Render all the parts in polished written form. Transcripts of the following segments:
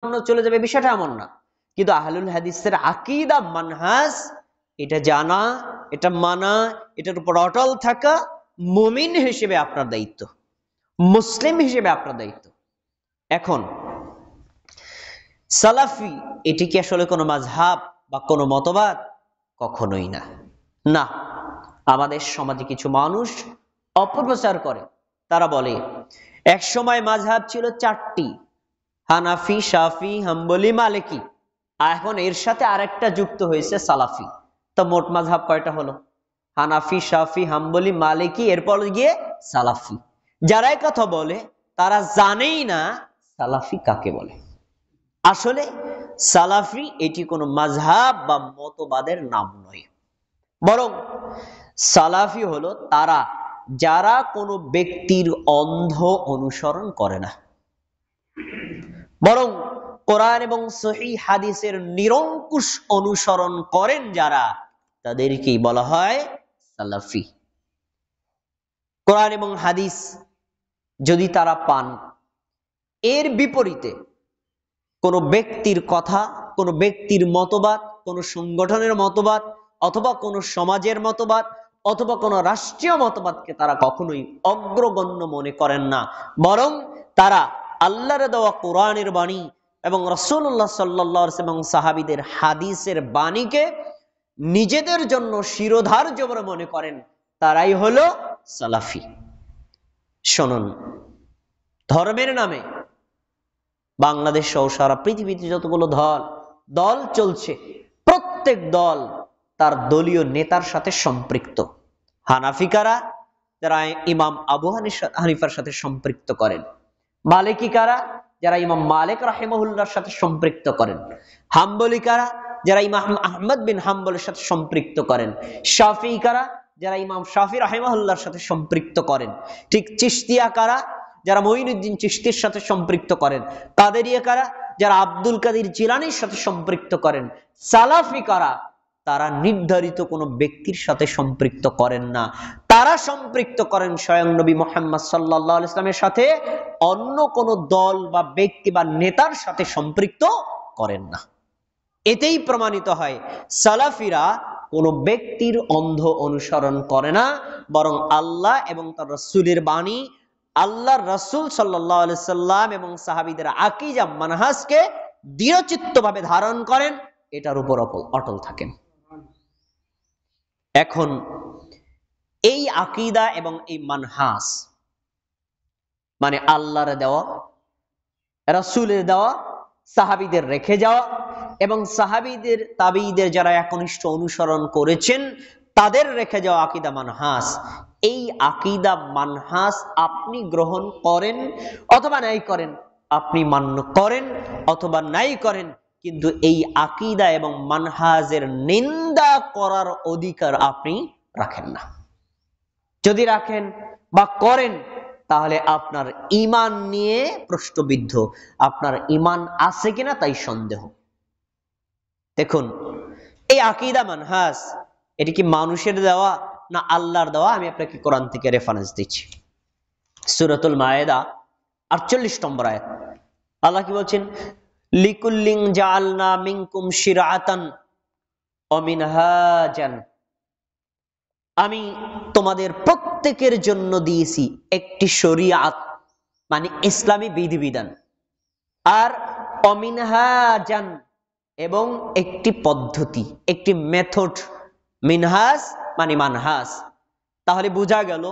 চলে যাবে, বিষয়টা এমন না। কিন্তু আহলুল হাদিসের আকীদা মানহাজ, এটা জানা, এটা মানা, এটার উপর অটল থাকা মুমিন হিসেবে আপনার দায়িত্ব, মুসলিম হিসেবে আপনার দায়িত্ব। এখন সালাফি এটি কি আসলে কোনো মাযহাব বা কোনো মতবাদ? কখনোই না। না, আমাদের সমাজে কিছু মানুষ অপপ্রচার করে। তারা বলে এক সময় মাযহাব ছিল 4টি, হানাফি, শাফি, হাম্বলি, মালিকি। এখন এর সাথে আরেকটা যুক্ত হয়েছে সালাফি। তো মোট মাযহাব কয়টা হলো? হানাফি, শাফি, হাম্বলি, মালিকি, এরপর গিয়ে সালাফি। যারা এই কথা বলে তারা জানেই না সালাফি কাকে বলে। আসলে সালাফি এটি কোনো মাযহাব বা মতবাদের নাম নয়, বরং সালাফি হলো তারা যারা কোনো ব্যক্তির অন্ধ অনুসরণ করে না, বরং কোরআন এবং সহিহ হাদিসের নিরঙ্কুশ অনুসরণ করেন যারা, তাদেরকেই বলা হয় সালাফি। কোরআন এবং হাদিস যদি তারা পান, এর বিপরীতে কোনো ব্যক্তির কথা, কোনো ব্যক্তির মতবাদ, কোনো সংগঠনের মতবাদ, অথবা কোনো সমাজের মতবাদ, অথবা কোনো রাষ্ট্রীয় মতবাদকে তারা কখনোই অগ্রগণ্য মনে করেন না, বরং তারা আল্লাহর দেওয়া কোরআনের বাণী এবং রাসূলুল্লাহ সাল্লাল্লাহু আলাইহি ওয়াসাল্লাম এবং সাহাবীদের হাদিসের বাণীকে নিজেদের জন্য শিরোধার্য বলে মনে করেন। তারাই হলো সালাফি। শুনুন, ধর্মের নামে বাংলাদেশ সহ সারা পৃথিবীতে যতগুলো দল চলছে, প্রত্যেক দল তার দলীয় নেতার সাথে সম্পৃক্ত। হানাফিকারা যারা ইমাম আবু হানিফার সাথে সম্পৃক্ত করেন, মালিকিকারা যারা ইমাম মালিক রাহিমাহুল্লাহর সাথে সম্পৃক্ত করেন, হাম্বলিকারা যারা ইমাম আহমদ বিন হাম্বলের সাথে সম্পৃক্ত করেন, শাফিঈকারা যারা ইমাম শাফি রাহিমাহুল্লাহর সাথে সম্পৃক্ত করেন, ঠিক চিশতিয়াকারা যারা মঈনুদ্দিন চিশতির সাথে সম্পৃক্ত করেন, কাদেরিয়াকারা যারা আব্দুল কাদের জিলানীর সাথে সম্পৃক্ত করেন, সালাফিকারা তারা নির্ধারিত কোনো ব্যক্তির সাথে সম্পৃক্ত করেন না, তারা সম্পৃক্ত করেন স্বয়ং নবী মুহাম্মদ সাল্লাল্লাহু আলাইহি ওয়াসাল্লামের সাথে, অন্য কোনো দল বা ব্যক্তি বা নেতার সাথে সম্পৃক্ত করেন না। এতেই প্রমাণিত হয় সালাফিরা কোনো ব্যক্তির অন্ধ অনুসরণ করে না, বরং আল্লাহ এবং তার রাসূলের বাণী, আল্লাহর রাসূল সাল্লাল্লাহু আলাইহি সাল্লাম এবং সাহাবীদের আকীদা মানহাজকে দৃঢ়চিত্তভাবে ধারণ করেন, এটার উপর অটল থাকেন। এখন এই আকীদা এবং এই মানহাজ মানে আল্লাহর দেওয়া, রাসূলের দেওয়া, সাহাবীদের রেখে যাওয়া এবং সাহাবীদের তাবিঈদের যারা একনিষ্ঠ অনুসরণ করেছেন তাদের রেখে যাওয়া আকীদা মানহাজ। এই আকীদা মানহাজ আপনি গ্রহণ করেন অথবা নাই করেন, আপনি মান্য করেন অথবা নাই করেন, কিন্তু এই আকীদা এবং মানহাজের নিন্দা করার অধিকার আপনি রাখেন না। যদি রাখেন বা করেন তাহলে আপনার ঈমান নিয়ে প্রশ্নবিদ্ধ, আপনার ঈমান আছে কিনা তাই সন্দেহ। দেখুন, এই আকীদা মানহাজ এটি কি মানুষের দেওয়া না আল্লাহর দেওয়া? আমি আপনাকে কোরআন থেকে রেফারেন্স দিচ্ছি। সূরাতুল মায়েদা 48 নম্বর আয়াত। আল্লাহ কি বলছেন? লিকুল্লিন জাআলনা মিনকুম শিরআতান ওয়া মিনহাজান, আমি তোমাদের প্রত্যেকের জন্য দিয়েছি একটি শরীয়ত মানে ইসলামী বিধিবিধান, আর অমিনহাজান এবং একটি পদ্ধতি, একটি মেথড। মিনহাজ মানে মানহাজ। তাহলে বোঝা গেল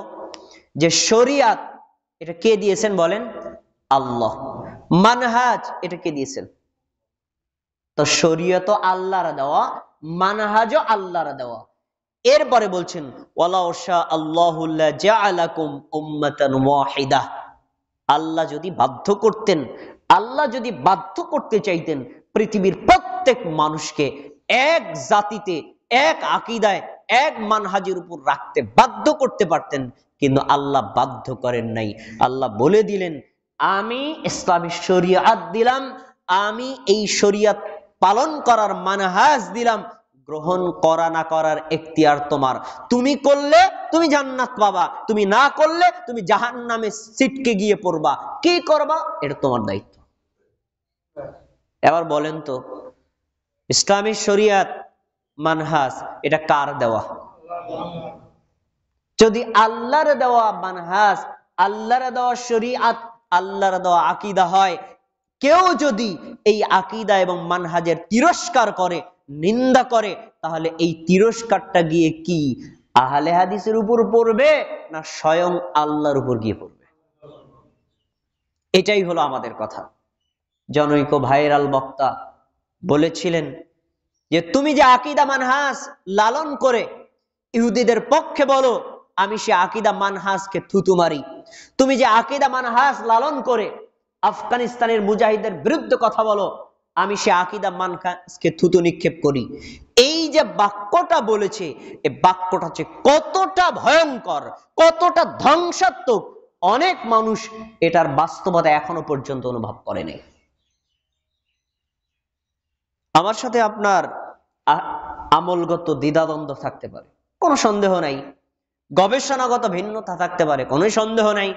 যে শরীয়ত এটা কে দিয়েছেন বলেন? আল্লাহ। মানহাজ এটা কে দিয়েছেন? তো শরীয়ত আল্লাহর দেওয়া, মানহাজও আল্লাহর দেওয়া। এরপরে বলছেন ওয়ালাউ শা আল্লাহু লা জাআলাকুম উম্মাতান ওয়াহিদা, আল্লাহ যদি বাধ্য করতেন, আল্লাহ যদি বাধ্য করতে চাইতেন পৃথিবীর প্রত্যেক মানুষকে এক জাতিতে, এক আকীদায়, এক মানহাজের উপর রাখতে বাধ্য করতে পারতেন, কিন্তু আল্লাহ বাধ্য করেন নাই। আল্লাহ বলে দিলেন আমি ইসলামী শরীয়ত দিলাম, আমি এই শরীয়ত পালন করার মানহাজ দিলাম, গ্রহণ করা না করার এখতিয়ার তোমার। তুমি করলে তুমি জান্নাত পাবা, তুমি না করলে তুমি জাহান্নামে ছিটকে গিয়ে পড়বা। কি করবা এটা তোমার দায়িত্ব। এবার বলেন তো, ইসলামী শরিয়াত মানহাজ এটা কার দেওয়া? যদি আল্লাহর দেওয়া মানহাজ, আল্লাহর দেওয়া শরিয়াত, আল্লাহর দেওয়া আকীদা হয়, কেউ যদি এই আকীদা এবং মানহাজের তিরস্কার করে, নিন্দা করে, তাহলে এই তিরস্কারটা গিয়ে কি আহলে হাদিসের উপর পড়বে না স্বয়ং আল্লাহর উপর গিয়ে পড়বে? এটাই হলো আমাদের কথা। জনৈক ভাইরাল বক্তা বলেছিলেন যে তুমি যে আকীদা মানহাজ লালন করে ইহুদিদের পক্ষে বলো, আমি সে আকীদা মানহাজকে থুতু মারি। তুমি যে আকীদা মানহাজ লালন করে আফগানিস্তানের মুজাহিদের বিরুদ্ধে কথা বলো, আমি সে আকীদা মানহাজকে থুতু নিক্ষেপ করি। এই যে বাক্যটা বলেছে, এই বাক্যটা হচ্ছে কতটা ভয়ঙ্কর, কতটা ধ্বংসাত্মক, অনেক মানুষ এটার বাস্তবতা এখনো পর্যন্ত অনুভব করেনি। আমার সাথে আপনার আমলগত দ্বিধাদ্বন্দ্ব থাকতে পারে, কোনো সন্দেহ নাই। গবেষণাগত ভিন্নতা থাকতে পারে, কোনো সন্দেহ নাই।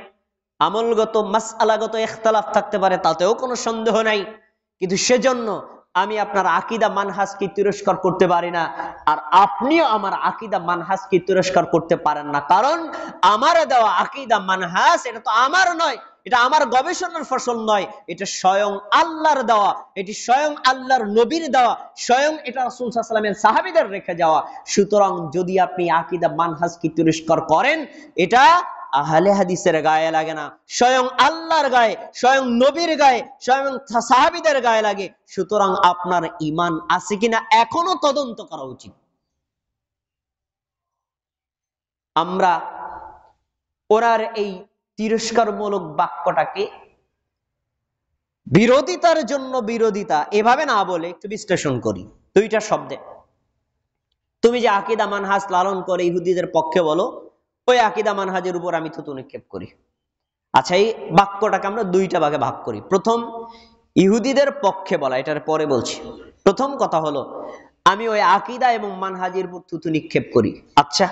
আমলগত মাসআলাগত ইখতিলাফ থাকতে পারে, তাতেও কোনো সন্দেহ নাই। কিন্তু সেজন্য আমি আপনার আকীদা মানহাজকে তিরস্কার করতে পারি না, আর আপনিও আমার আকীদা মানহাজকে তিরস্কার করতে পারেন না। কারণ আমার দেওয়া আকীদা মানহাজ এটা তো আমার নয়, এটা আমার গবেষণার ফসল নয়, এটা স্বয়ং আল্লাহর দেওয়া, এটি স্বয়ং আল্লাহর নবীর দেওয়া, স্বয়ং এটা রাসূল সাল্লাল্লাহু আলাইহি ওয়াসাল্লামের সাহাবীদের রেখে যাওয়া। সুতরাং যদি আপনি আকীদা মানহাজকে তিরস্কার করেন, এটা আহলে হাদিসের গায়ে লাগে না, স্বয়ং আল্লাহর গায়ে, স্বয়ং নবীর গায়ে, স্বয়ং সাহাবীদের গায়ে লাগে। সুতরাং আপনার ঈমান আছে কিনা এখনো তদন্ত করা উচিত। আমরা ওনার এই তিরস্কারমূলক বাক্যটাকে বিরোধিতার জন্য বিরোধিতা এভাবে না বলে একটু বিশ্লেষণ করি দুইটা শব্দে। তুমি যে আকীদা মানহাজ লালন করে ইহুদিদের পক্ষে বলো, ওই আকীদা মানহাজের উপর আমি থুতু নিক্ষেপ করি। আচ্ছা, এই বাক্যটাকে আমরা দুইটা ভাগে ভাগ করি। প্রথম, ইহুদিদের পক্ষে বলা, এটার পরে বলছি। প্রথম কথা হলো আমি ওই আকীদা এবং মানহাজের উপর থুতু নিক্ষেপ করি। আচ্ছা,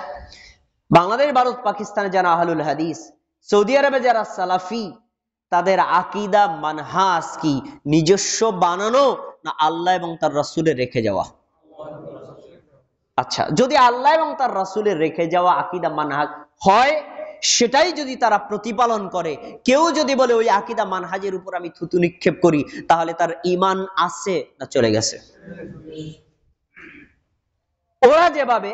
বাংলাদেশ, ভারত, পাকিস্তানে যারা আহলুল হাদিস, সৌদি আরবে যারা সালাফি, তাদের আকীদা মানহাজ কি নিজস্ব বানানো না আল্লাহ এবং তার রাসূলের রেখে যাওয়া? আচ্ছা, যদি আল্লাহ এবং তার রাসূলের রেখে যাওয়া আকীদা মানহাজ হয়, সেটাই যদি তারা প্রতিপালন করে, কেউ যদি বলে ওই আকীদা মানহাজের উপর আমি থুতু নিক্ষেপ করি, তাহলে তার ঈমান আছে না চলে গেছে? ওরা যেভাবে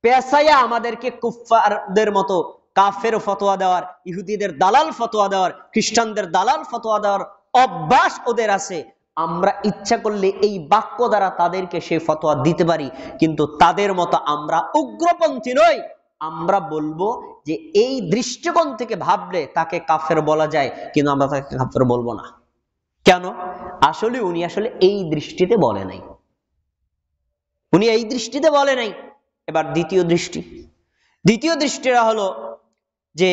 পেশায়া আমাদেরকে কুফফারদের মতো কাফের ফতোয়া দেওয়ার, ইহুদিদের দালাল ফতোয়া দেওয়ার, খ্রিস্টানদের দালাল ফতোয়া দেওয়ার অভ্যাস ওদের আছে, আমরা ইচ্ছা করলে এই বাক্য দ্বারা তাদেরকে সেই ফতোয়া দিতে পারি। কিন্তু তাদের মতো আমরা উগ্রপন্থী নই। আমরা বলবো যে এই দৃষ্টিকোণ থেকে ভাবলে তাকে কাফের বলা যায়, কিন্তু আমরা তাকে কাফের বলবো না। কেন? আসলে উনি এই দৃষ্টিতে বলে নাই, উনি এই দৃষ্টিতে বলে নাই। এবার দ্বিতীয় দৃষ্টিটা হলো যে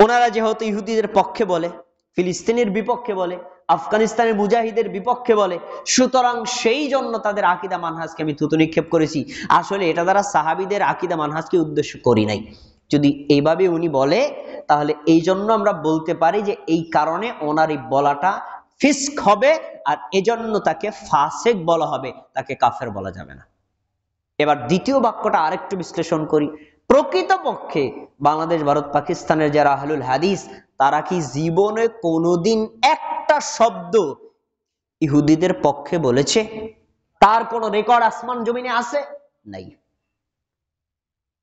ওনারা যেহেতু ইহুদিদের পক্ষে বলে, ফিলিস্তিনের বিপক্ষে বলে, আফগানিস্তানের মুজাহিদের বিপক্ষে বলে, সুতরাং সেই জন্য তাদের আকীদা মানহাজকে আমি থুতু নিক্ষেপ করেছি। আসলে এটা দ্বারা সাহাবীদের আকীদা মানহাজকে উদ্দেশ্য করি নাই। যদি এইভাবে উনি বলে, তাহলে এই জন্য আমরা বলতে পারি যে এই কারণে ওনার এই বলাটা ফিস্ক হবে, আর এজন্য তাকে ফাসিক বলা হবে, তাকে কাফের বলা যাবে না। এবার দ্বিতীয় বাক্যটা আরেকটু বিশ্লেষণ করি। প্রকৃতপক্ষে বাংলাদেশ, ভারত, পাকিস্তানের যারা আহলুল হাদিস, তারা কি জীবনে কোনোদিন একটা শব্দ ইহুদিদের পক্ষে বলেছে? তার কোন রেকর্ড আসমান জমিনে আছে? নাই।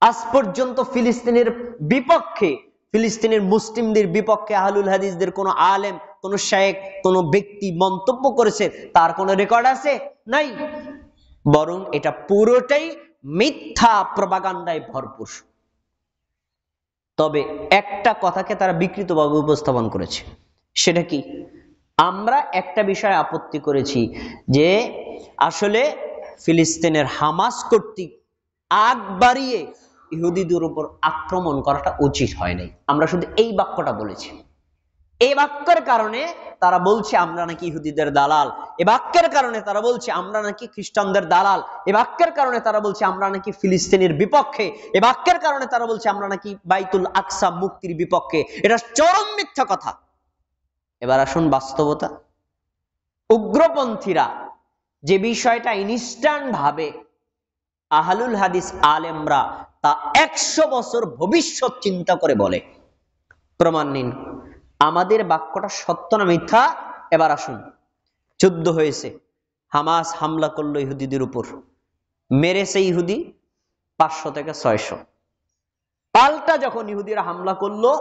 আজ পর্যন্ত ফিলিস্তিনের বিপক্ষে, ফিলিস্তিনের মুসলিমদের বিপক্ষে আহলুল হাদিসদের কোন আলেম, কোন শায়েখ, কোন ব্যক্তি মন্তব্য করেছে, তার কোন রেকর্ড আছে? নাই। বরং এটা পুরোটাই মিথ্যা প্রপাগান্ডায় ভরপুর। তবে একটা কথাকে তারা বিকৃতভাবে উপস্থাপন করেছে। সেটা কি? আমরা একটা বিষয়ে আপত্তি করেছি যে আসলে ফিলিস্তিনের হামাস কর্তৃক আগ বাড়িয়ে ইহুদিদের উপর আক্রমণ করাটা উচিত হয় নাই। আমরা শুধু এই বাক্যটা বলেছি। এই বাক্যের কারণে তারা বলছে আমরা নাকি ইহুদিদের দালাল, এই বাক্যের কারণে তারা বলছে আমরা নাকি খ্রিস্টানদের দালাল, এই বাক্যের কারণে তারা বলছে আমরা নাকি ফিলিস্তিনের বিপক্ষে, এই বাক্যের কারণে তারা বলছে আমরা নাকি বাইতুল আকসা মুক্তির বিপক্ষে। এটা চরম মিথ্যা কথা। এবার আসুন বাস্তবতা। উগ্রপন্থীরা যে বিষয়টা ইনস্ট্যান্ট ভাবে, আহলুল হাদিস আলেমরা তা 100 বছর ভবিষ্যৎ চিন্তা করে বলে। প্রমাণ নিন, আমাদের বাক্যটা সত্য না মিথ্যা? এবার আসুন, যুদ্ধ হয়েছে, হামাস হামলা করলো ইহুদিদের উপর, মেরেছে ইহুদি 500 থেকে 600। পাল্টা যখন ইহুদিরা হামলা করলো,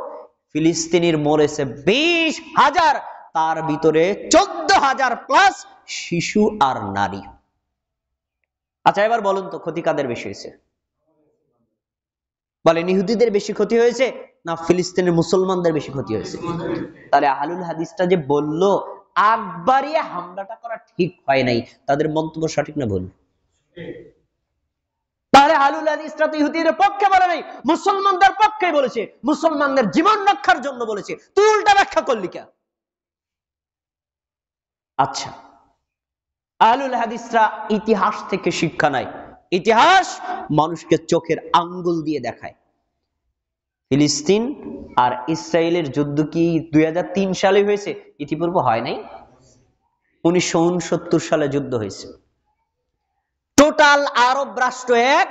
ফিলিস্তিনির মরেছে 20,000, তার ভিতরে 14,000 প্লাস শিশু আর নারী। আচ্ছা এবার বলুন তো ক্ষতি কাদের বেশি হয়েছে? বলেন, ইহুদিদের বেশি ক্ষতি হয়েছে না ফিলিস্তিনের মুসলমানদের বেশি ক্ষতি হয়েছে? তাহলে আহলুল হাদিসটা যে বলল আগ বাড়িয়ে হামলাটা করা ঠিক হয় নাই, তাদের মন্তব্য সঠিক না ভুল? তাহলে আহলুল হাদিসরা তো ইহুদিদের পক্ষে বলে নাই, মুসলমানদের পক্ষে বলেছে, মুসলমানদের জীবন রক্ষার জন্য বলেছে। তুই উল্টা ব্যাখ্যা করলি কেন? আচ্ছা, আহলুল হাদিসরা ইতিহাস থেকে শিক্ষা নেয়, ইতিহাস মানুষকে চোখের আঙ্গুল দিয়ে দেখায়। ফিলিস্তিন আর ইসরায়েলের যুদ্ধ কি 2003 সালে হয়েছে? ইতিপূর্বে হয় নাই? 1969 সালে যুদ্ধ হয়েছে। টোটাল আরব রাষ্ট্র এক,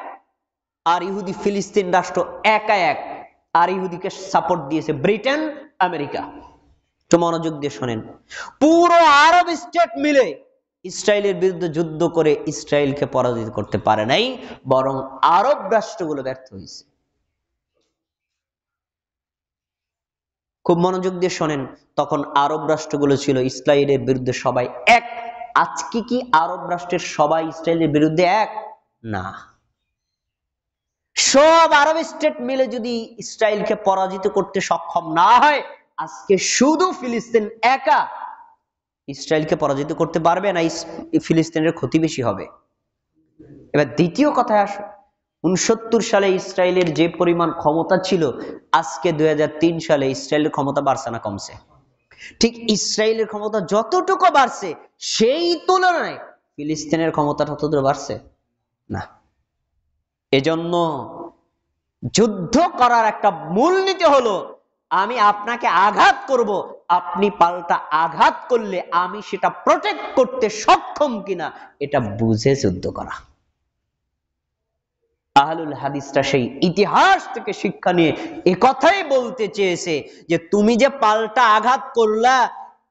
আর ইহুদি ফিলিস্তিন রাষ্ট্র একা এক, আর ইহুদিকে সাপোর্ট দিয়েছে ব্রিটেন, আমেরিকা। তো মনোযোগ দিয়ে শোনেন, পুরো আরব স্টেট মিলে ইসরায়েলের বিরুদ্ধে যুদ্ধ করে ইসরায়েলকে পরাজিত করতে পারে নাই, বরং আরব রাষ্ট্রগুলো ব্যর্থ হয়েছে। খুব মনোযোগ দিয়ে শোনেন, তখন আরব রাষ্ট্রগুলো ছিল ইসরায়েলের বিরুদ্ধে সবাই এক। আজকে কি আরব রাষ্ট্রের সবাই ইসরায়েলের বিরুদ্ধে এক? না। সব আরব স্টেট মিলে যদি ইসরায়েলকে পরাজিত করতে সক্ষম না হয়, আজকে শুধু ফিলিস্তিন একা ইসরায়েলকে পরাজিত করতে পারবে না, ফিলিস্তিনের ক্ষতি বেশি হবে। এবার দ্বিতীয় কথায় আসো, 69 সালে ইসরায়েলের যে পরিমাণ ক্ষমতা ছিল, আজকে 2003 সালে ইসরায়েলের ক্ষমতা বাড়ছে না কমছে? ঠিক ইসরায়েলের ক্ষমতা যতটুকু বাড়ছে, সেই তুলনায় ফিলিস্তিনের ক্ষমতাটা ততটুকু বাড়ছে না। এজন্য যুদ্ধ করার একটা মূলনীতি হলো, আমি আপনাকে আঘাত করব, আপনি পাল্টা আঘাত করলে আমি সেটা প্রোটেক্ট করতে সক্ষম কিনা এটা বুঝে যুদ্ধ করা। আহলুল হাদিসরা সেই ইতিহাস থেকে শিক্ষা নিয়ে একথাই বলতে চেয়েছে যে তুমি যে পাল্টা আঘাত করলা,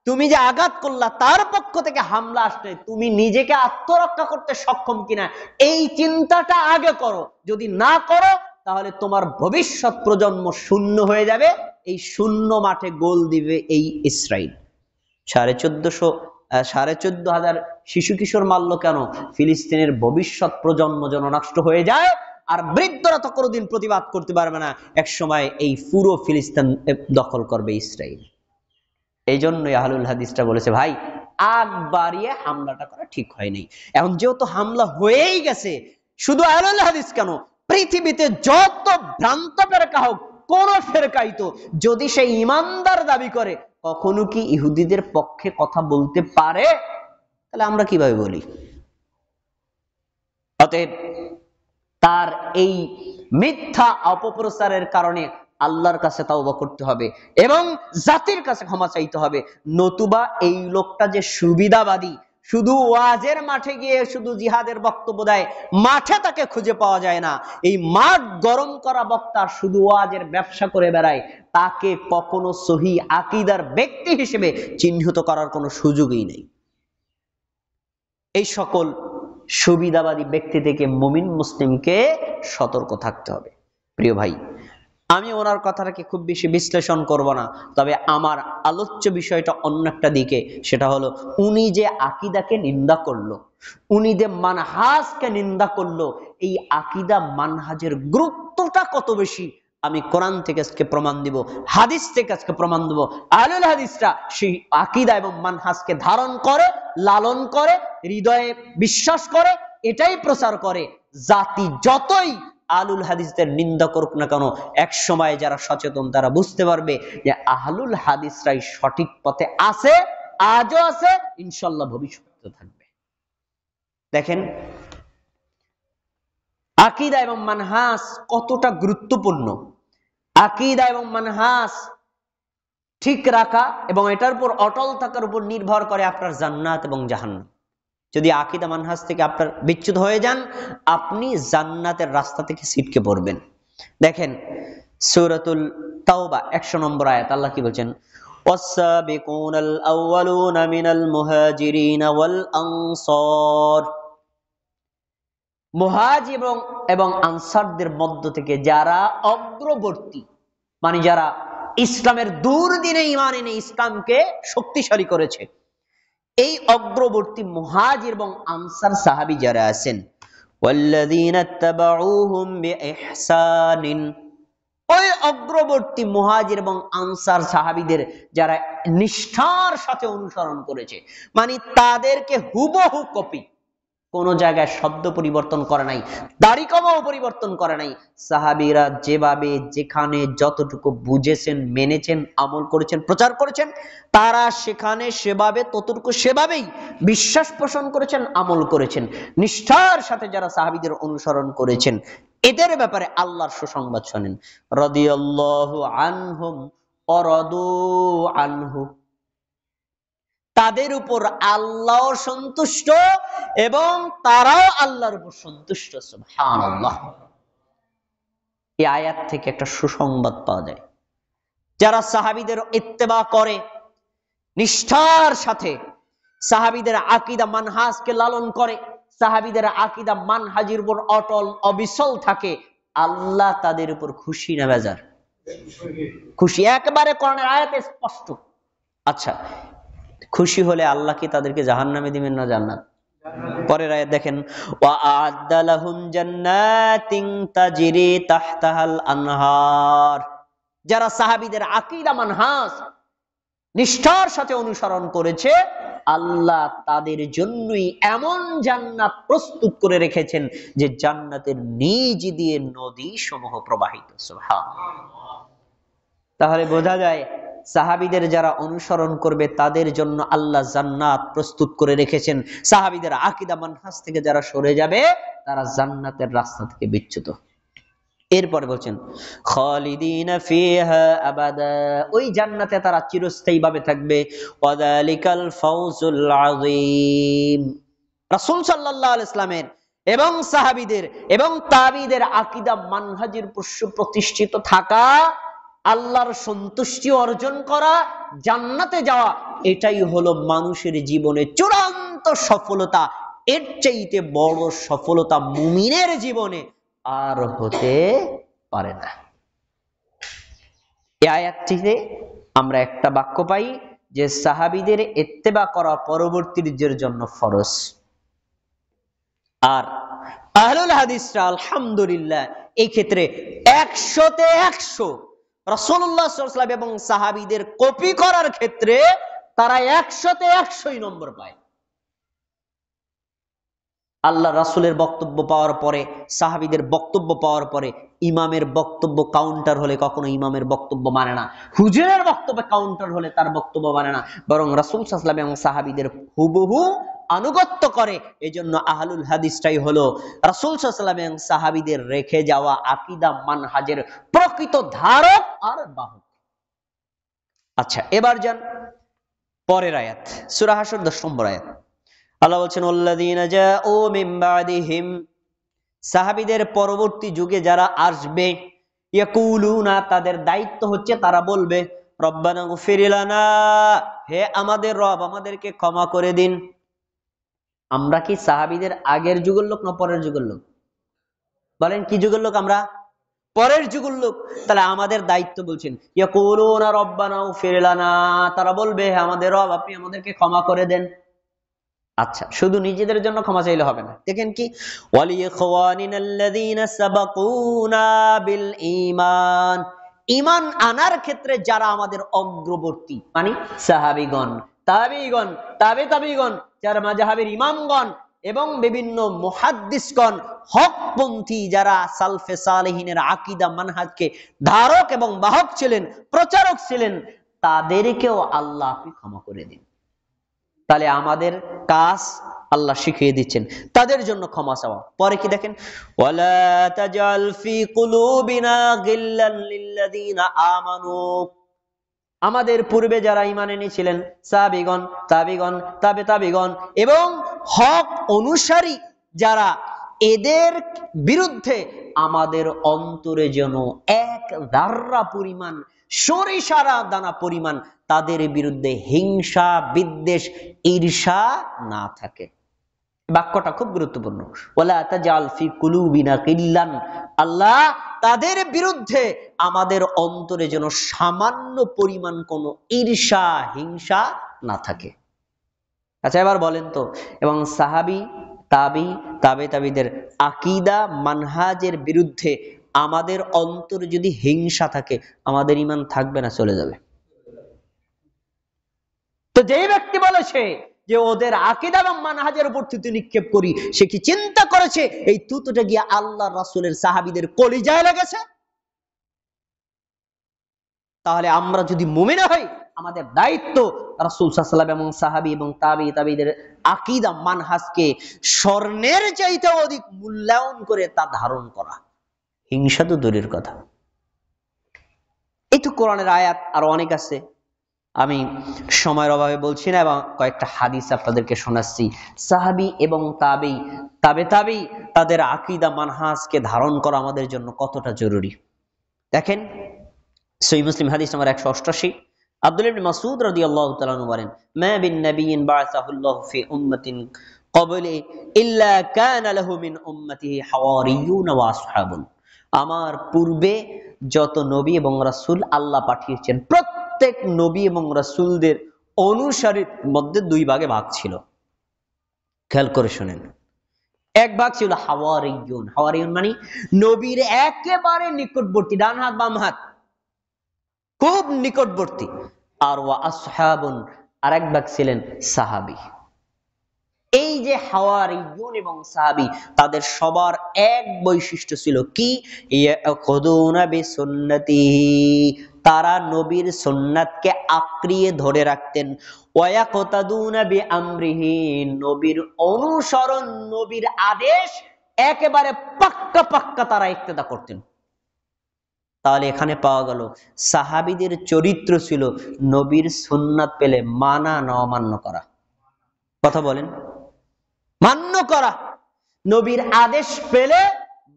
তুমি যে আঘাত করলা, তার পক্ষ থেকে হামলা আসলে তুমি নিজেকে আত্মরক্ষা করতে সক্ষম কিনা এই চিন্তাটা আগে করো। যদি না করো তাহলে তোমার ভবিষ্যৎ প্রজন্ম শূন্য হয়ে যাবে, এই শূন্য মাঠে গোল দিবে এই ইসরায়েল। 14,500 শিশু কিশোর মারলো কেন? ফিলিস্তিনের ভবিষ্যৎ প্রজন্ম যেন নষ্ট হয়ে যায়, আর বৃদ্ধরা তো কোনোদিন প্রতিবাদ করতে পারবে না, এক সময় এই পুরো ফিলিস্তিন দখল করবে ইসরায়েল। এই জন্যই আহলুল হাদিসরা বলেছে, ভাই আগ বাড়িয়ে হামলাটা করা ঠিক হয়নি। এখন যেহেতু হামলা হয়েই গেছে, শুধু আহলুল হাদিস কেন, পৃথিবীতে যত ভ্রান্ত ফেরকা হোক, কোন ফেরকাই তো যদি সে ইমানদার দাবি করে, কখনো কি ইহুদিদের পক্ষে কথা বলতে পারে? তাহলে আমরা কিভাবে বলি? অতএব তার এই মিথ্যা অপপ্রচারের কারণে আল্লাহর কাছে তাওবা করতে হবে এবং জাতির কাছে ক্ষমা চাইতে হবে। নতুবা এই লোকটা যে সুবিধাবাদী, শুধু ওয়াজের মাঠে গিয়ে শুধু জিহাদের বক্তব্য দেয়, মাঠে তাকে খুঁজে পাওয়া যায় না। এই মাঠ গরম করা বক্তা শুধু ওয়াজের ব্যবসা করে বেড়ায়, তাকে কখনো সহি আকীদার ব্যক্তি হিসেবে চিহ্নিত করার কোনো সুযোগই নেই। এই সকল সুবিধাবাদী ব্যক্তি থেকে মুমিন মুসলিমকে সতর্ক থাকতে হবে। প্রিয় ভাই, আমি ওনার কথাটাকে খুব বেশি বিশ্লেষণ করব না, তবে আমার আলোচ্য বিষয়টা অন্য একটা দিকে, সেটা হলো উনি যে আকীদাকে নিন্দা করলো, উনি যে মানহাজকে নিন্দা করলো, এই আকীদা মানহাজের গুরুত্বটা কত বেশি আমি কোরআন থেকে আজকে প্রমাণ দিব, হাদিস থেকে আজকে প্রমাণ দেব। আহলুল হাদিসরা সেই আকীদা এবং মানহাজকে ধারণ করে, লালন করে, হৃদয়ে বিশ্বাস করে, এটাই প্রচার করে। জাতি যতই আহলুল হাদিসদের নিন্দা করুক না কেন, এক সময় যারা সচেতন তারা বুঝতে পারবে যে আহলুল হাদিসরাই সঠিক পথে আছে, আজও আছে, ইনশাআল্লাহ ভবিষ্যতে থাকবে। দেখেন আকীদা এবং মানহাজ কতটা গুরুত্বপূর্ণ। আকীদা এবং মানহাজ ঠিক রাখা এবং এটার উপর অটল থাকার উপর নির্ভর করে আপনার জান্নাত এবং জাহান্নাম। যদি আকীদা মানহাজ থেকে আপনার বিচ্যুত হয়ে যান, আপনি জান্নাতের রাস্তা থেকে ছিটকে পড়বেন। দেখেন সূরাতুল তাওবা 100 নম্বর আয়াত, আল্লাহ কি বলছেন? ওয়াস-সাবিকুনাল আউয়ালুনা মিনাল মুহাজিরিন ওয়াল আনসার, মুহাজির এবং আনসারদের মধ্য থেকে যারা অগ্রবর্তী, মানে যারা ইসলামের দুর্দিনে ঈমান এনে ইসলামকে শক্তিশালী করেছে, এই অগ্রবর্তী মুহাজির এবং আনসার সাহাবী যারা আছেন, ওয়াল্লাযীনা তাবাউহুম বিইহসানিন, ওই অগ্রবর্তী মুহাজির এবং আনসার সাহাবীদের যারা নিষ্ঠার সাথে অনুসরণ করেছে, মানে তাদেরকে হুবহু কপি, কোন জায়গায় শব্দ পরিবর্তন করে নাই, দাড়িকমাও পরিবর্তন করে নাই। সাহাবীরা যেভাবে যেখানে যতটুকু বুঝেছেন, মেনেছেন, আমল করেছেন, প্রচার করেছেন, তারা সেখানে সেভাবে ততটুকু সেভাবেই বিশ্বাস পোষণ করেছেন, আমল করেছেন। নিষ্ঠার সাথে যারা সাহাবীদের অনুসরণ করেছেন, এদের ব্যাপারে আল্লাহর সুসংবাদ শোনেন। রাদিয়াল্লাহু আনহুম ওয়া রাদু আনহু, তাদের উপর আল্লাহ সন্তুষ্ট এবং তারাও আল্লাহর উপর সন্তুষ্ট। সুবহানাল্লাহ। এই আয়াত থেকে একটা সুসংবাদ পাওয়া যায়, যারা সাহাবীদের ইত্তেবা করে, নিষ্ঠার সাথে সাহাবীদের আকীদা মানহাজকে লালন করে, সাহাবীদের আকীদা মানহাজের উপর অটল অবিচল থাকে, আল্লাহ তাদের উপর খুশি না বেজার? খুশি, একেবারে কোরআনের আয়াতে স্পষ্ট। আচ্ছা, খুশি হলে আল্লাহ কি তাদেরকে জাহান্নামে দিবেন না জান্নাত? পরের আয়াত দেখেন, ওয়া আ'আদ্দা লাহুম জান্নাতিন তাজরি তাহতাহাল আনহার, যারা সাহাবীদের আকীদা মানহাজ নিষ্ঠার সাথে অনুসরণ করেছে, আল্লাহ তাদের জন্যই এমন জান্নাত প্রস্তুত করে রেখেছেন যে জান্নাতের নিচ দিয়ে নদী সমূহ প্রবাহিত। সুবহানাল্লাহ। তাহলে বোঝা যায় সাহাবীদের যারা অনুসরণ করবে তাদের জন্য আল্লাহ জান্নাত প্রস্তুত করে রেখেছেন। সাহাবীদের আকীদা মানহাজ থেকে যারা সরে যাবে, তারা জান্নাতের রাস্তা থেকে বিচ্যুত। এরপরে বলছেন খালিদিনা ফিহা আবাদা, ওই জান্নাতে তারা চিরস্থায়ী ভাবে থাকবে। ওয়াযালিকাল ফাওজুল আযীম। রাসূল সাল্লাল্লাহু আলাইহি ওয়াসাল্লামের এবং সাহাবীদের এবং তাবিঈদের আকীদা মানহাজের উপর প্রতিষ্ঠিত থাকা, আল্লাহর সন্তুষ্টি অর্জন করা, জান্নাতে যাওয়া, এটাই হলো মানুষের জীবনে চূড়ান্ত সফলতা। এর চাইতে বড় সফলতা মুমিনের জীবনে আর হতে পারে না। এই আয়াতটিতে আমরা একটা বাক্য পাই যে সাহাবীদের ইত্তেবা করা পরবর্তীদের জন্য ফরজ। আর আহলুল হাদিসরা আলহামদুলিল্লাহ এই ক্ষেত্রে 100-তে 100 রাসূলুল্লাহ সাল্লাল্লাহু আলাইহি ওয়াসাল্লাম এবং সাহাবীদের কপি করার ক্ষেত্রে তারা 100-তে 100 নম্বর পায়। আল্লাহ রাসূলের বক্তব্য পাওয়ার পরে, সাহাবীদের বক্তব্য পাওয়ার পরে, ইমামের বক্তব্য কাউন্টার হলে কখনো ইমামের বক্তব্য মানে না, হুজুরের বক্তব্য কাউন্টার হলে তার বক্তব্য মানে না, বরং রাসূল সাল্লাল্লাহু আলাইহি ওয়াসাল্লাম এবং সাহাবীদের হুবহু আনুগত্য করে। এজন্য আহলুল হাদিসটাই হলো রাসূল সাল্লাল্লাহু আলাইহি ওয়াসাল্লাম এবং সাহাবীদের রেখে যাওয়া আকীদা মানহাজের প্রকৃত ধারক আর বাহক। আচ্ছা, এবার যান পরের আয়াত, সূরা হাশর 10 নম্বর আয়াত। আল্লাহ বলছেন ওয়াল্লাযীনা জাউ মিন বা'দিহিম, সাহাবীদের পরবর্তী যুগে যারা আসবে, ইয়াকুলুনা, তাদের দায়িত্ব হচ্ছে তারা বলবে, রব্বানা গফির লানা, হে আমাদের রব, আমাদেরকে ক্ষমা করে দিন। আমরা কি সাহাবীদের আগের যুগের লোক না পরের যুগের লোক? বলেন কি যুগের লোক আমরা? পরের যুগের লোক। তাহলে আমাদের দায়িত্ব বলছেন ইয়াকুলুনা রব্বানা গফির লানা, তারা বলবে হে আমাদের রব, আপনি আমাদেরকে ক্ষমা করে দেন। আচ্ছা, শুধু নিজেদের জন্য ক্ষমা চাইলে হবে না। দেখেন কি, ওয়ালিইখওয়ানিনাল্লাযীনা সাবাকুনা বিল ঈমান, ঈমান আনার ক্ষেত্রে যারা আমাদের অগ্রবর্তী, মানে সাহাবীগণ, তাবেঈগণ, তাবেঈগণ, যারা মাযহাবের ইমামগণ এবং বিভিন্ন মুহাদ্দিসগণ, হকপন্থী যারা সালফে সালেহিনের আকীদা মানহাজকে ধারক এবং বাহক ছিলেন, প্রচারক ছিলেন, তাদেরকেও আল্লাহ আপনি ক্ষমা করে দিন। তাহলে আমাদের কাজ আল্লাহ শিখিয়ে দিচ্ছেন, তাদের জন্য ক্ষমা চাওয়া। পরে কি দেখেন, ওয়ালা তাজাল ফি কুলুবিনা গিল্লান লিল্লাযীনা আমানু, আমাদের পূর্বে যারা ঈমান এনেছিলেন, সাহাবীগণ, তাবিগণ, তাবিগণ এবং হক অনুসারী যারা, এদের বিরুদ্ধে আমাদের অন্তরে যেন এক দাররা পরিমাণ, সরিষার দানা পরিমাণ তাদের বিরুদ্ধে হিংসা, বিদ্বেষ, ঈর্ষা না থাকে। বাক্যটা খুব গুরুত্বপূর্ণ। ওয়ালা তাজাল ফি কুলুবিনা কিল্লান, আল্লাহ তাদের বিরুদ্ধে আমাদের অন্তরে যেন সামান্য পরিমাণ কোনো ঈর্ষা, হিংসা না থাকে। আচ্ছা, এবার বলেন তো, এবং সাহাবী, তাবিদের আকীদা, মানহাজের বিরুদ্ধে আমাদের অন্তরে যদি হিংসা থাকে, আমাদের ঈমান থাকবে না চলে যাবে? তো যে ব্যক্তি বলেছে যে ওদের আকীদা এবং মানহাজের উপর থুতু নিক্ষেপ করি, সে কি চিন্তা করেছে এই থুতুটা গিয়ে আল্লাহর রাসূলের সাহাবীদের কলিজায় লেগেছে? তাহলে আমরা যদি মুমিন হই, আমাদের দায়িত্ব রাসূল সাল্লাল্লাহু আলাইহি ওয়াসাল্লাম এবং সাহাবী এবং তাবিদের আকীদা, মানহাজকে স্বর্ণের চাইতে অধিক মূল্যায়ন করে তা ধারণ করা। হিংসা তো দূরের কথা। এই তো কোরআনের আয়াত, আরো অনেক আছে, আমি সময়ের অভাবে বলছি না, এবং কয়েকটা হাদিস আপনাদেরকে শোনাচ্ছি। সাহাবী এবং তাবি তাদের আকীদা, মানহাজকে ধারণ করা আমাদের জন্য কতটা জরুরি। দেখেন, সহিহ মুসলিম হাদিস নাম্বার 188, আব্দুল্লাহ ইবনে মাসউদ রাদিয়াল্লাহু তাআলা আনহু বলেন, মা বিন নাবিয়্যিন বা'আসাহুল্লাহু ফি উম্মাতিন ক্বাবলি ইল্লা কানা লাহু মিন উম্মতিহি হাওয়ারিয়ুন ওয়া আসহাবুন। আমার পূর্বে যত নবী এবং রাসূল আল্লাহ পাঠিয়েছেন, প্রত্যেক নবী এবং রাসূলদের অনুসারীর মধ্যে দুই ভাগে ভাগ ছিল। খেয়াল করে শুনেন। এক ভাগ ছিল হাওয়ারিয়ুন। হাওয়ারিয়ুন মানে নবীর একেবারে নিকটবর্তী, ডান হাত বাম হাত, খুব নিকটবর্তী। আর ওয়া আসহাবুন, আরেক ভাগ ছিলেন সাহাবী। এই যে হাওয়ারিয়ুন এবং সাহাবী, তাদের সবার এক বৈশিষ্ট্য ছিল কি? ইয়াখুদুনা বিসুন্নতিহি, তারা নবীর সুন্নাতকে আঁকড়িয়ে ধরে রাখতেন। ওয়ায়াকতাদুনা বিআমরিহি, নবীর অনুসরণ, নবীর আদেশ একেবারে পাক্কা পাক্কা তারা ইক্তেদা করতেন। তাহলে এখানে পাওয়া গেল সাহাবীদের চরিত্র ছিল নবীর সুন্নাত পেলে মানা না অমান্য করা। কথা বলেন, মান্য করা, নবীর আদেশ পেলে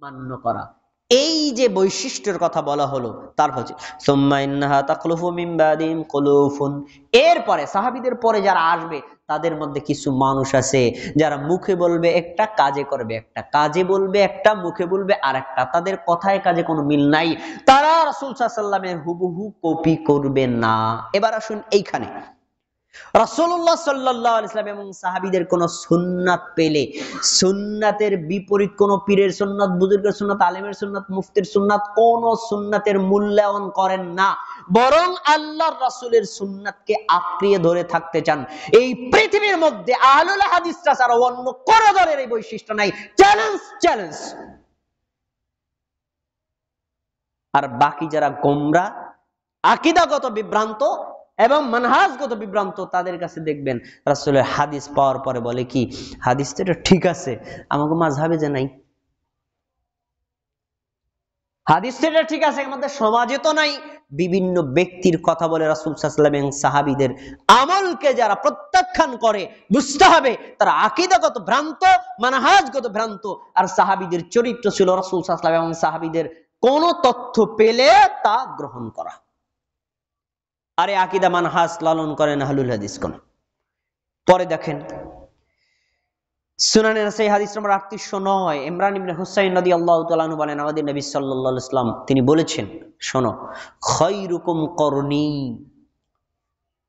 মান্য করা। এই যে বৈশিষ্ট্যের কথা বলা হলো, তারপর হচ্ছে সুম্মা ইন্নাহা তাখলুফু মিন বাদিহিম খুলুফুন, এরপরে সাহাবীদের পরে যারা আসবে তাদের মধ্যে কিছু মানুষ আছে যারা মুখে বলবে একটা, কাজে করবে একটা, কাজে বলবে একটা, মুখে বলবে আরেকটা, তাদের কথায় কাজে কোনো মিল নাই, তারা রাসূল সাল্লাল্লাহু আলাইহি ওয়াসাল্লামের হুবহু কপি করবে না। এবার আসুন এইখানে, রাসূলুল্লাহ সাল্লাল্লাহু আলাইহি ওয়াসাল্লাম এবং সাহাবীদের কোন সুন্নাত পেলে, সুন্নাতের বিপরীত কোন পীরের সুন্নাত, বুজুর্গের সুন্নাত, আলেমের সুন্নাত, মুফতির সুন্নাত, কোন সুন্নাতের মূল্যায়ন করেন না, বরং আল্লাহর রাসূলের সুন্নাতকে আঁকড়িয়ে ধরে থাকতে চান। এই পৃথিবীর মধ্যে আহলুল হাদিসরা ছাড়া অন্য কোন দলের এই বৈশিষ্ট্য নাই। চ্যালেঞ্জ। আর বাকি যারা গোমরা, আকীদাগত বিভ্রান্ত এবং মানহাজগত বিভ্রান্ত, তাদের কাছে দেখবেন রাসূলের হাদিস পাওয়ার পরে বলে কি, হাদিসটা এটা ঠিক আছে, আমাকে মাযহাবে যে নাই, হাদিসটা এটা ঠিক আছে, আমাদের সমাজে তো নাই। বিভিন্ন ব্যক্তির কথা বলে রাসূল সাল্লাল্লাহু আলাইহি ওয়াসাল্লাম এবং সাহাবীদের আমলকে যারা প্রত্যাখ্যান করে, বুঝতে হবে তারা আকীদাগত ভ্রান্ত, মানহাজগত ভ্রান্ত। আর সাহাবীদের চরিত্র ছিল রাসূল সাল্লাল্লাহু আলাইহি ওয়াসাল্লাম এবং সাহাবীদের কোন তথ্য পেলে তা গ্রহণ করা। আরে আকীদা মানহাজ লালন করেন আহলুল হাদিস কোন। পরে দেখেন সুনানে নাসাই হাদিস নম্বর 3809, ইমরান ইবনে হুসাইন রাদিয়াল্লাহু তাআলা আনহু বলেন, আমাদের নবী সাল্লাল্লাহু আলাইহি ওয়াসাল্লাম তিনি বলেছেন, শোনো, খায়রুকুম করনি,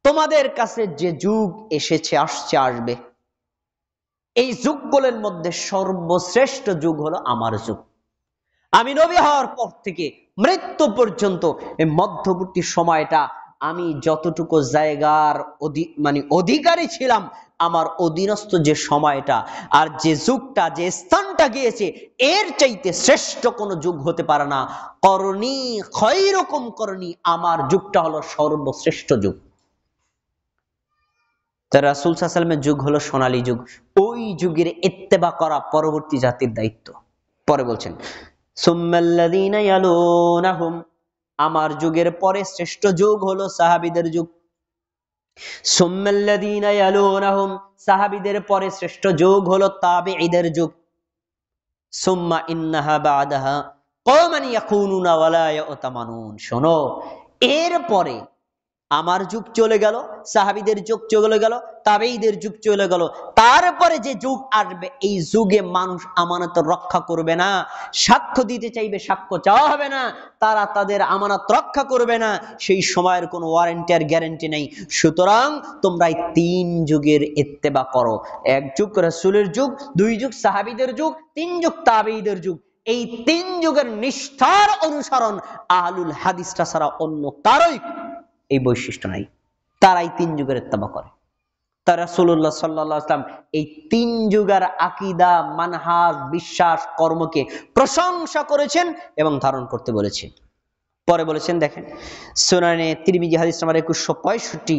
তোমাদের কাছে যে যুগ এসেছে, আসবে, এই যুগগুলোর মধ্যে সর্বশ্রেষ্ঠ যুগ হলো আমার যুগ। আমি নবী হওয়ার পর থেকে মৃত্যু পর্যন্ত এই মধ্যবর্তী সময়টা আমি যতটুকু জায়গার অধিকারী ছিলাম, আমার অধীনস্থ যে সময়টা আর যে যুগটা, যে স্থানটা গিয়েছে, এর চাইতে শ্রেষ্ঠ কোন যুগ হতে পারে না। করনি খায়রুকুম করনি, আমার যুগটা হলো সর্বশ্রেষ্ঠ যুগ। রাসূল সাল্লাল্লাহু আলাইহি ওয়াসাল্লামের যুগ হলো সোনালী যুগ। ওই যুগের ইত্তেবা করা পরবর্তী জাতির দায়িত্ব। পরে বলছেন সুম্মাল্লাযীনা ইয়ালুনাহুম, আমার যুগের পরে শ্রেষ্ঠ যুগ হলো সাহাবীদের যুগ। সুম্মাল্লাযীনা ইয়ালুনাহুম, সাহাবীদের পরে শ্রেষ্ঠ যুগ হলো তাবেঈদের যুগ। সুম্মা ইন্নাহা বা'দাহা কওমান ইয়াকুনুনা ওয়া লা ইউতামানুন। শোনো, এরপরে আমার যুগ চলে গেল, সাহাবীদের যুগ চলে গেল, তাবেঈদের যুগ চলে গেল, তারপরে যে যুগ আসবে এই যুগে মানুষ আমানত রক্ষা করবে না, সাক্ষ্য দিতে চাইবে সাক্ষ্য চাওয়া হবে না, তারা তাদের আমানত রক্ষা করবে না, সেই সময়ের কোনো ওয়ারেন্টি আর গ্যারান্টি নেই। সুতরাং তোমরা এই তিন যুগের ইত্তেবা করো। এক যুগ রাসূলের যুগ, দুই যুগ সাহাবীদের যুগ, তিন যুগ তাবেঈদের যুগ। এই তিন যুগের নিষ্ঠার অনুসরণ আহলুল হাদিসরা ছাড়া অন্য কারোই এই বৈশিষ্ট্য নাই। তারাই তিন যুগের ইত্তেবা করে। তা রাসূলুল্লাহ সাল্লাল্লাহু আলাইহি ওয়াসাল্লাম এই তিন যুগের আকীদা, মানহাজ, বিশ্বাস, কর্মকে প্রশংসা করেছেন এবং ধারণ করতে বলেছেন। পরে বলেছেন, দেখেন সুনানে তিরমিজি হাদিস নাম্বার 2165,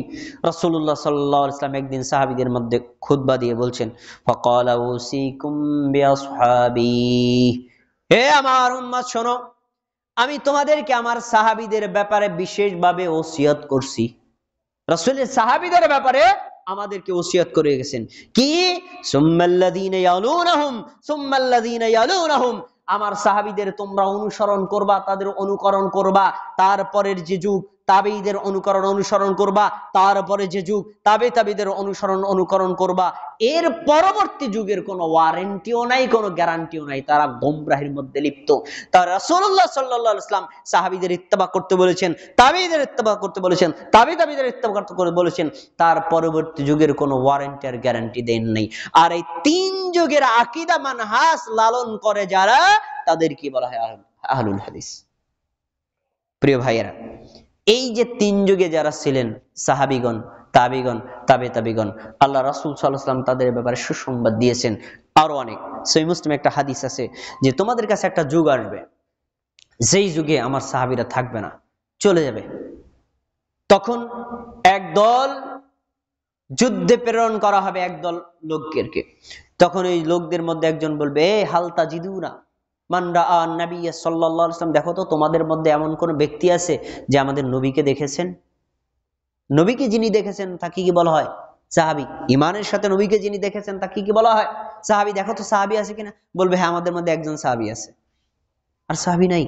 রাসূলুল্লাহ সাল্লাল্লাহু আলাইহি ওয়াসাল্লাম একদিন সাহাবীদের মধ্যে খুতবা দিয়ে বলছেন, ফাকালা উসিকুম বিআসহাবি, হে আমার উম্মত শোনো, আমি তোমাদেরকে আমার সাহাবীদের ব্যাপারে বিশেষভাবে ওসিয়ত করছি। রাসূলের সাহাবীদের ব্যাপারে আমাদেরকে ওসিয়ত করে গেছেন কি, সুম্মাল্লাযীনা ইয়ালুনাহুম সুম্মাল্লাযীনা ইয়ালুনাহুম, আমার সাহাবীদের তোমরা অনুসরণ করবা, তাদের অনুকরণ করবা, তারপরের যে যুগ তাবেঈদের অনুসরণ করবা, তারপরে যে যুগ তাবেঈদের অনুকরণ করবা। এর পরবর্তী যুগের কোনো ওয়ারেন্টিও নাই, কোনো গ্যারান্টিও নাই, তারা গোমরাহির মধ্যে লিপ্ত। তার রাসূলুল্লাহ সাল্লাল্লাহু আলাইহি ওয়াসাল্লাম সাহাবীদের ইত্তেবা করতে বলেছেন, তাবেঈদের ইত্তেবা করতে বলেছেন, তাবেঈদের ইত্তেবা করতে বলেছেন, তার পরবর্তী যুগের কোনো ওয়ারেন্টি আর গ্যারান্টি দেন নাই। আর এই তিন যুগের আকীদা মানহাজ লালন করে যারা, তাদের কি বলা হয়? আহলুল হাদিস। প্রিয় ভাইয়েরা, এই যে তিন যুগে যারা ছিলেন, সাহাবীগণ, তাবেঈগণ, তাবেঈগণ, আল্লাহ রাসূল সাল্লাল্লাহু আলাইহি ওয়াসাল্লাম তাদের ব্যাপারে সুসংবাদ দিয়েছেন। আরো অনেক, সহিহ মুসলিমে একটা হাদিস আছে যে তোমাদের কাছে একটা যুগ আসবে, যেই যুগে আমার সাহাবীরা থাকবে না, চলে যাবে। তখন একদল যুদ্ধে প্রেরণ করা হবে, একদল লোককে। তখন এই লোকদের মধ্যে একজন বলবে, এ হাল তাজিদুনা মান রাআ নবী সাল্লাল্লাহু আলাইহি ওয়াসাল্লাম, দেখো তো তোমাদের মধ্যে এমন কোন ব্যক্তি আছে যে আমাদের নবীকে দেখেছেন? নবীকে যিনি দেখেছেন তাকে কি বলা হয়? সাহাবী। ঈমানের সাথে নবীকে যিনি দেখেছেন তাকে কি বলা হয়? সাহাবী। দেখো তো সাহাবী আছে কিনা? বলবে হ্যাঁ, আমাদের মধ্যে একজন সাহাবী আছে, আর সাহাবী নাই।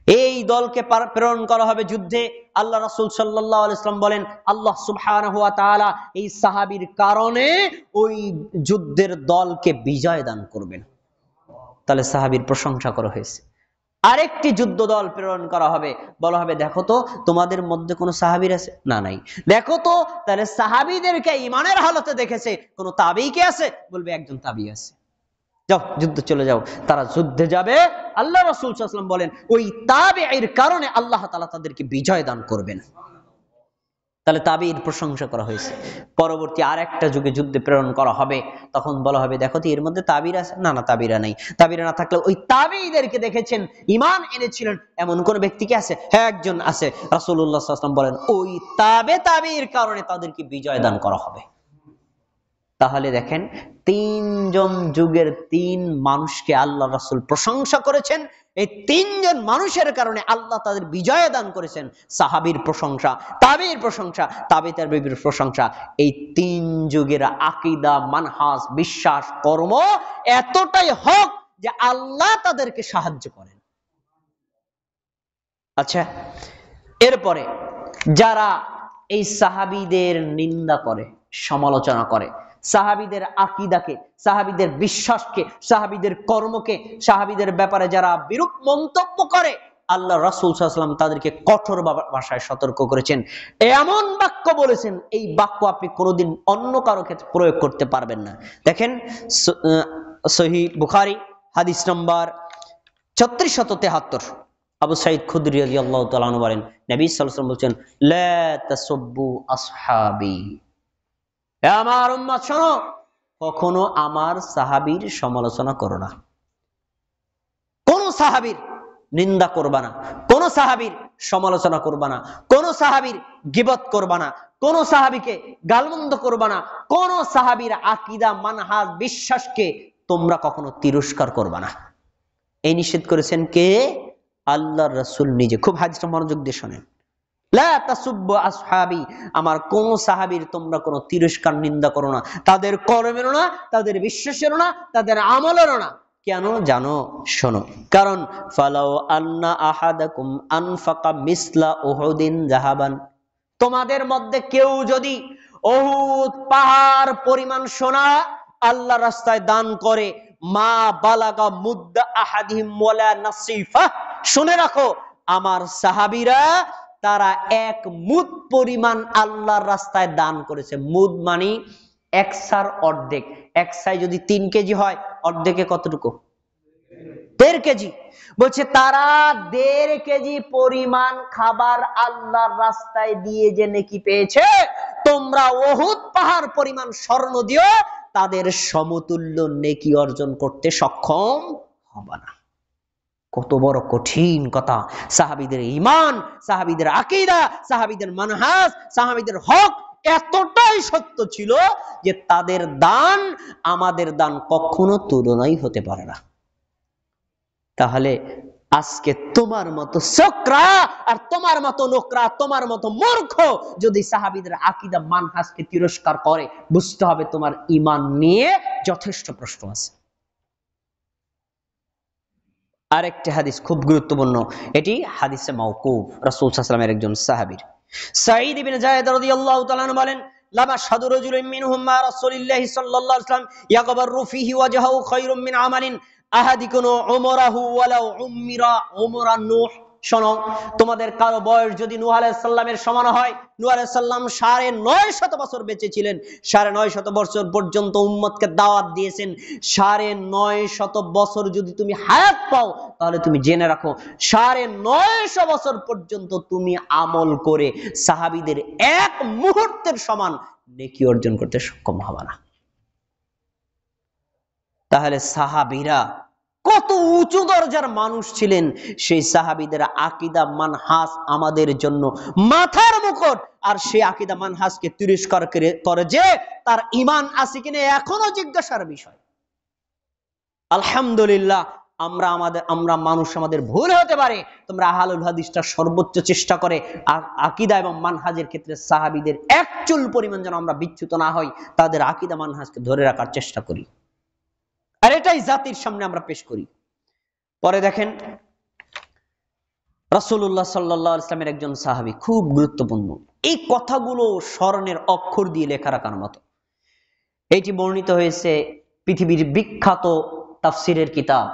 এই দলকে প্রেরণ করা হবে যুদ্ধে। আল্লাহ রাসূল সাল্লাল্লাহু আলাইহি ওয়াসাল্লাম বলেন, আল্লাহ সুবহানাহু ওয়া তাআলা এই সাহাবীর কারণে ওই যুদ্ধের দলকে বিজয় দান করবেন। তাহলে সাহাবীর প্রশংসা করা হয়েছে। আরেকটি যুদ্ধ দল প্রেরণ করা হবে, বলা হবে দেখো তো তোমাদের মধ্যে কোনো সাহাবীর আছে? না, নাই। দেখো তো, তাহলে সাহাবীদেরকে ঈমানের হালতে দেখেছে, কোনো তাবেঈকে আছে? বলবে একজন তাবেঈ আছে। যাও, যুদ্ধে চলে যাও। তারা যুদ্ধে যাবে। আল্লাহ রাসূল সাল্লাল্লাহু আলাইহি ওয়াসাল্লাম বলেন, ওই তাবেঈর কারণে আল্লাহ তাআলা তাদেরকে বিজয় দান করবেন। তাহলে তাবেঈর প্রশংসা করা হয়েছে। পরবর্তী আরেকটা যুগে যুদ্ধে প্রেরণ করা হবে, তখন বলা হবে দেখো তো এর মধ্যে তাবেঈরা আছে? না, তাবেঈরা নাই। তাবেঈরা না থাকলে ওই তাবেঈদেরকে দেখেছেন, ঈমান এনেছিলেন, এমন কোন ব্যক্তিকে আছে? হ্যাঁ, একজন আছে। রাসূলুল্লাহ সাল্লাল্লাহু আলাইহি ওয়াসাল্লাম বলেন, ওই তাবেঈর কারণে তাদেরকে বিজয় দান করা হবে। তাহলে দেখেন, তিনজন যুগের তিন মানুষকে আল্লাহ রাসূল প্রশংসা করেছেন। এই তিনজন মানুষের কারণে আল্লাহ তাদের বিজয় দান করেছেন। সাহাবীর প্রশংসা, তাবেঈর প্রশংসা, তাবেঈর প্রশংসা। এই তিন যুগের আকীদা, মানহাজ, বিশ্বাস, কর্ম এতটাই হক যে আল্লাহ তাদেরকে সাহায্য করেন। আচ্ছা, এরপরে যারা এই সাহাবীদের নিন্দা করে, সমালোচনা করে, সাহাবীদের আকীদাকে, সাহাবীদের বিশ্বাসকে, সাহাবীদের কর্মকে, সাহাবীদের ব্যাপারে যারা বিরূপ মন্তব্য করে, আল্লাহ রাসূল সাল্লাল্লাহু আলাইহি ওয়াসাল্লাম তাদেরকে কঠোর ভাষায় সতর্ক করেছেন। এমন বাক্য বলেছেন, এই বাক্য আপনি কোনোদিন অন্য কারো ক্ষেত্রে প্রয়োগ করতে পারবেন না। দেখেন সহিহ বুখারী হাদিস নাম্বার 3673, আবু সাঈদ খুদরি রাদিয়াল্লাহু তাআলা আনহু বলেন, নবী সাল্লাল্লাহু আলাইহি ওয়াসাল্লাম বলেন, লা তাসুব্বু আসহাবি, আমার উম্মত শোনো, কখনো আমার সাহাবীর সমালোচনা করো না, কোন সাহাবীর নিন্দা করবা না, কোন সাহাবীর সমালোচনা করবা না, কোন সাহাবীর গীবত করবা না, কোন সাহাবীকে গালমন্দ করবা না, কোন সাহাবীর আকীদা, মানহাজ, বিশ্বাসকে তোমরা কখনো তিরস্কার করবা না। এই নিষেধ করেছেন কে? আল্লাহর রাসূল নিজে, খুব হাদিসটা মনোযোগ দিয়ে শোনেন, লা তাসুব্বু আসহাবি, আমার কোন সাহাবীর তোমরা কোনো তিরস্কার নিন্দা করো না, তাদের কর্মেরও না, তাদের বিশ্বাসেরও না, তাদের আমলেরও না। কেন জানো? শোনো, কারণ ফালাউ আন্না আহাদাকুম আনফাকা মিসলা উহুদিন যাহাবান, তোমাদের মধ্যে কেউ যদি উহুদ পাহাড় পরিমাণ সোনা আল্লাহর রাস্তায় দান করে, মা বালাগা মুদ্দা আহাদিহিম ওয়ালা নাসিফা, শুনে রাখো আমার সাহাবীরা তারা এক মুদ পরিমাণ আল্লাহর রাস্তায় দান করেছে। মুদ মানে এক সার অর্ধেক, এক সাই যদি 3 কেজি হয়, অর্ধেকে কতটুকু? 1.5 কেজি। বলছে তারা 1.5 কেজি পরিমাণ খাবার আল্লাহর রাস্তায় দিয়ে যে নেকি পেয়েছে, তোমরা উহুদ পাহাড় পরিমাণ স্বর্ণ দিও, তাদের সমতুল্য নেকি অর্জন করতে সক্ষম হবে না। কত বড় কঠিন কথা! সাহাবীদের ঈমান, সাহাবীদের আকীদা, সাহাবীদের মানহাজ, সাহাবীদের হক এতটাই সত্য ছিল যে তাদের দান আমাদের দান কখনো তুলনাই হতে পারে না। তাহলে আজকে তোমার মতো সকরা আর তোমার মতো নোকরা, তোমার মতো মূর্খ যদি সাহাবীদের আকীদা মানহাজকে তিরস্কার করে, বুঝতে হবে তোমার ঈমান নিয়ে যথেষ্ট প্রশ্ন আছে। আরেকটা হাদিস খুব গুরুত্বপূর্ণ, এটি হাদিসে মাওকুফ, রাসূল সাল্লাল্লাহু আলাইহি ওয়াসাল্লামের একজন সাহাবীর। সাঈদ ইবনে যায়েদ রাদিয়াল্লাহু তাআলা আনহু বলেন, লামা শাদু রাজুলিন মিনহুম মা রাসূলিল্লাহি সাল্লাল্লাহু আলাইহি ওয়াসাল্লাম ইয়াগবারু ফিহি ওয়াজহাহু খায়রুম মিন আমালিন আহাদিকুনু উমরাহু ওয়ালাউ উমরা উমরা নূহ। শোনো, তোমাদের কারো বয়স যদি নূহ আলাইহিস সালামের সমান হয়, নূহ আলাইহিস সালাম 950 বছর বেঁচে ছিলেন, 950 বছর পর্যন্ত উম্মতকে দাওয়াত দিয়েছেন। 950 বছর যদি তুমি হায়াত পাও, তাহলে তুমি জেনে রাখো 950 বছর পর্যন্ত তুমি আমল করে সাহাবীদের এক মুহূর্তের সমান নেকি অর্জন করতে সক্ষম হবে না। তাহলে সাহাবীরা কত উঁচু দরজার মানুষ ছিলেন, সেই সাহাবীদের আকীদা মানহাজ আমাদের জন্য মাথার মুকুট। আর সেই আকীদা মানহাজকে তিরস্কার করে যে তার ঈমান আছে কিনা এখনো জিজ্ঞাসার বিষয়। আলহামদুলিল্লাহ, আমরা মানুষ, আমাদের ভুল হতে পারে। তোমরা আহলুল হাদিসটা সর্বোচ্চ চেষ্টা করে আকীদা এবং মানহাজের ক্ষেত্রে সাহাবীদের এক চুল পরিমাণ যেন আমরা বিচ্যুত না হই, তাদের আকীদা মানহাজকে ধরে রাখার চেষ্টা করি, আর এটাই জাতির সামনে আমরা পেশ করি। পরে দেখেন, রাসূলুল্লাহ সাল্লাল্লাহু আলাইহি ওয়াসাল্লামের একজন সাহাবী, খুব গুরুত্বপূর্ণ, এই কথাগুলো স্মরণের অক্ষর দিয়ে লেখা রাখার মতো। এইটি বর্ণিত হয়েছে পৃথিবীর বিখ্যাত তাফসিরের কিতাব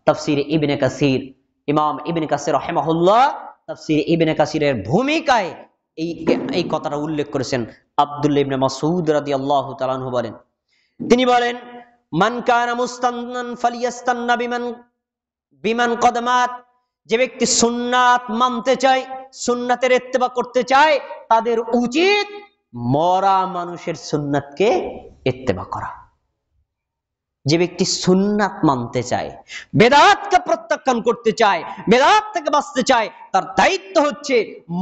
তাফসির ইবনে কাসির। ইমাম ইবনে কাসির রাহিমাহুল্লাহ তাফসির ইবনে কাসিরের ভূমিকায় এই কথাটা উল্লেখ করেছেন। আব্দুল্লাহ ইবনে মাসউদ রাদিয়াল্লাহু তাআলা আনহু বলেন, তিনি বলেন, মান কানা মুস্তান্নান ফালিয়াস্তান্না বিমান কদমাত, যে ব্যক্তি সুন্নাত মানতে চায়, সুন্নাতের ইত্তেবা করতে চায়, তাদের উচিত মরা মানুষের সুন্নাতকে ইত্তেবা করা। যে ব্যক্তি সুন্নাত মানতে চায়, বেদাতকে প্রত্যাখ্যান করতে চায়, বেদাত থেকে বাঁচতে চায়, তার দায়িত্ব হচ্ছে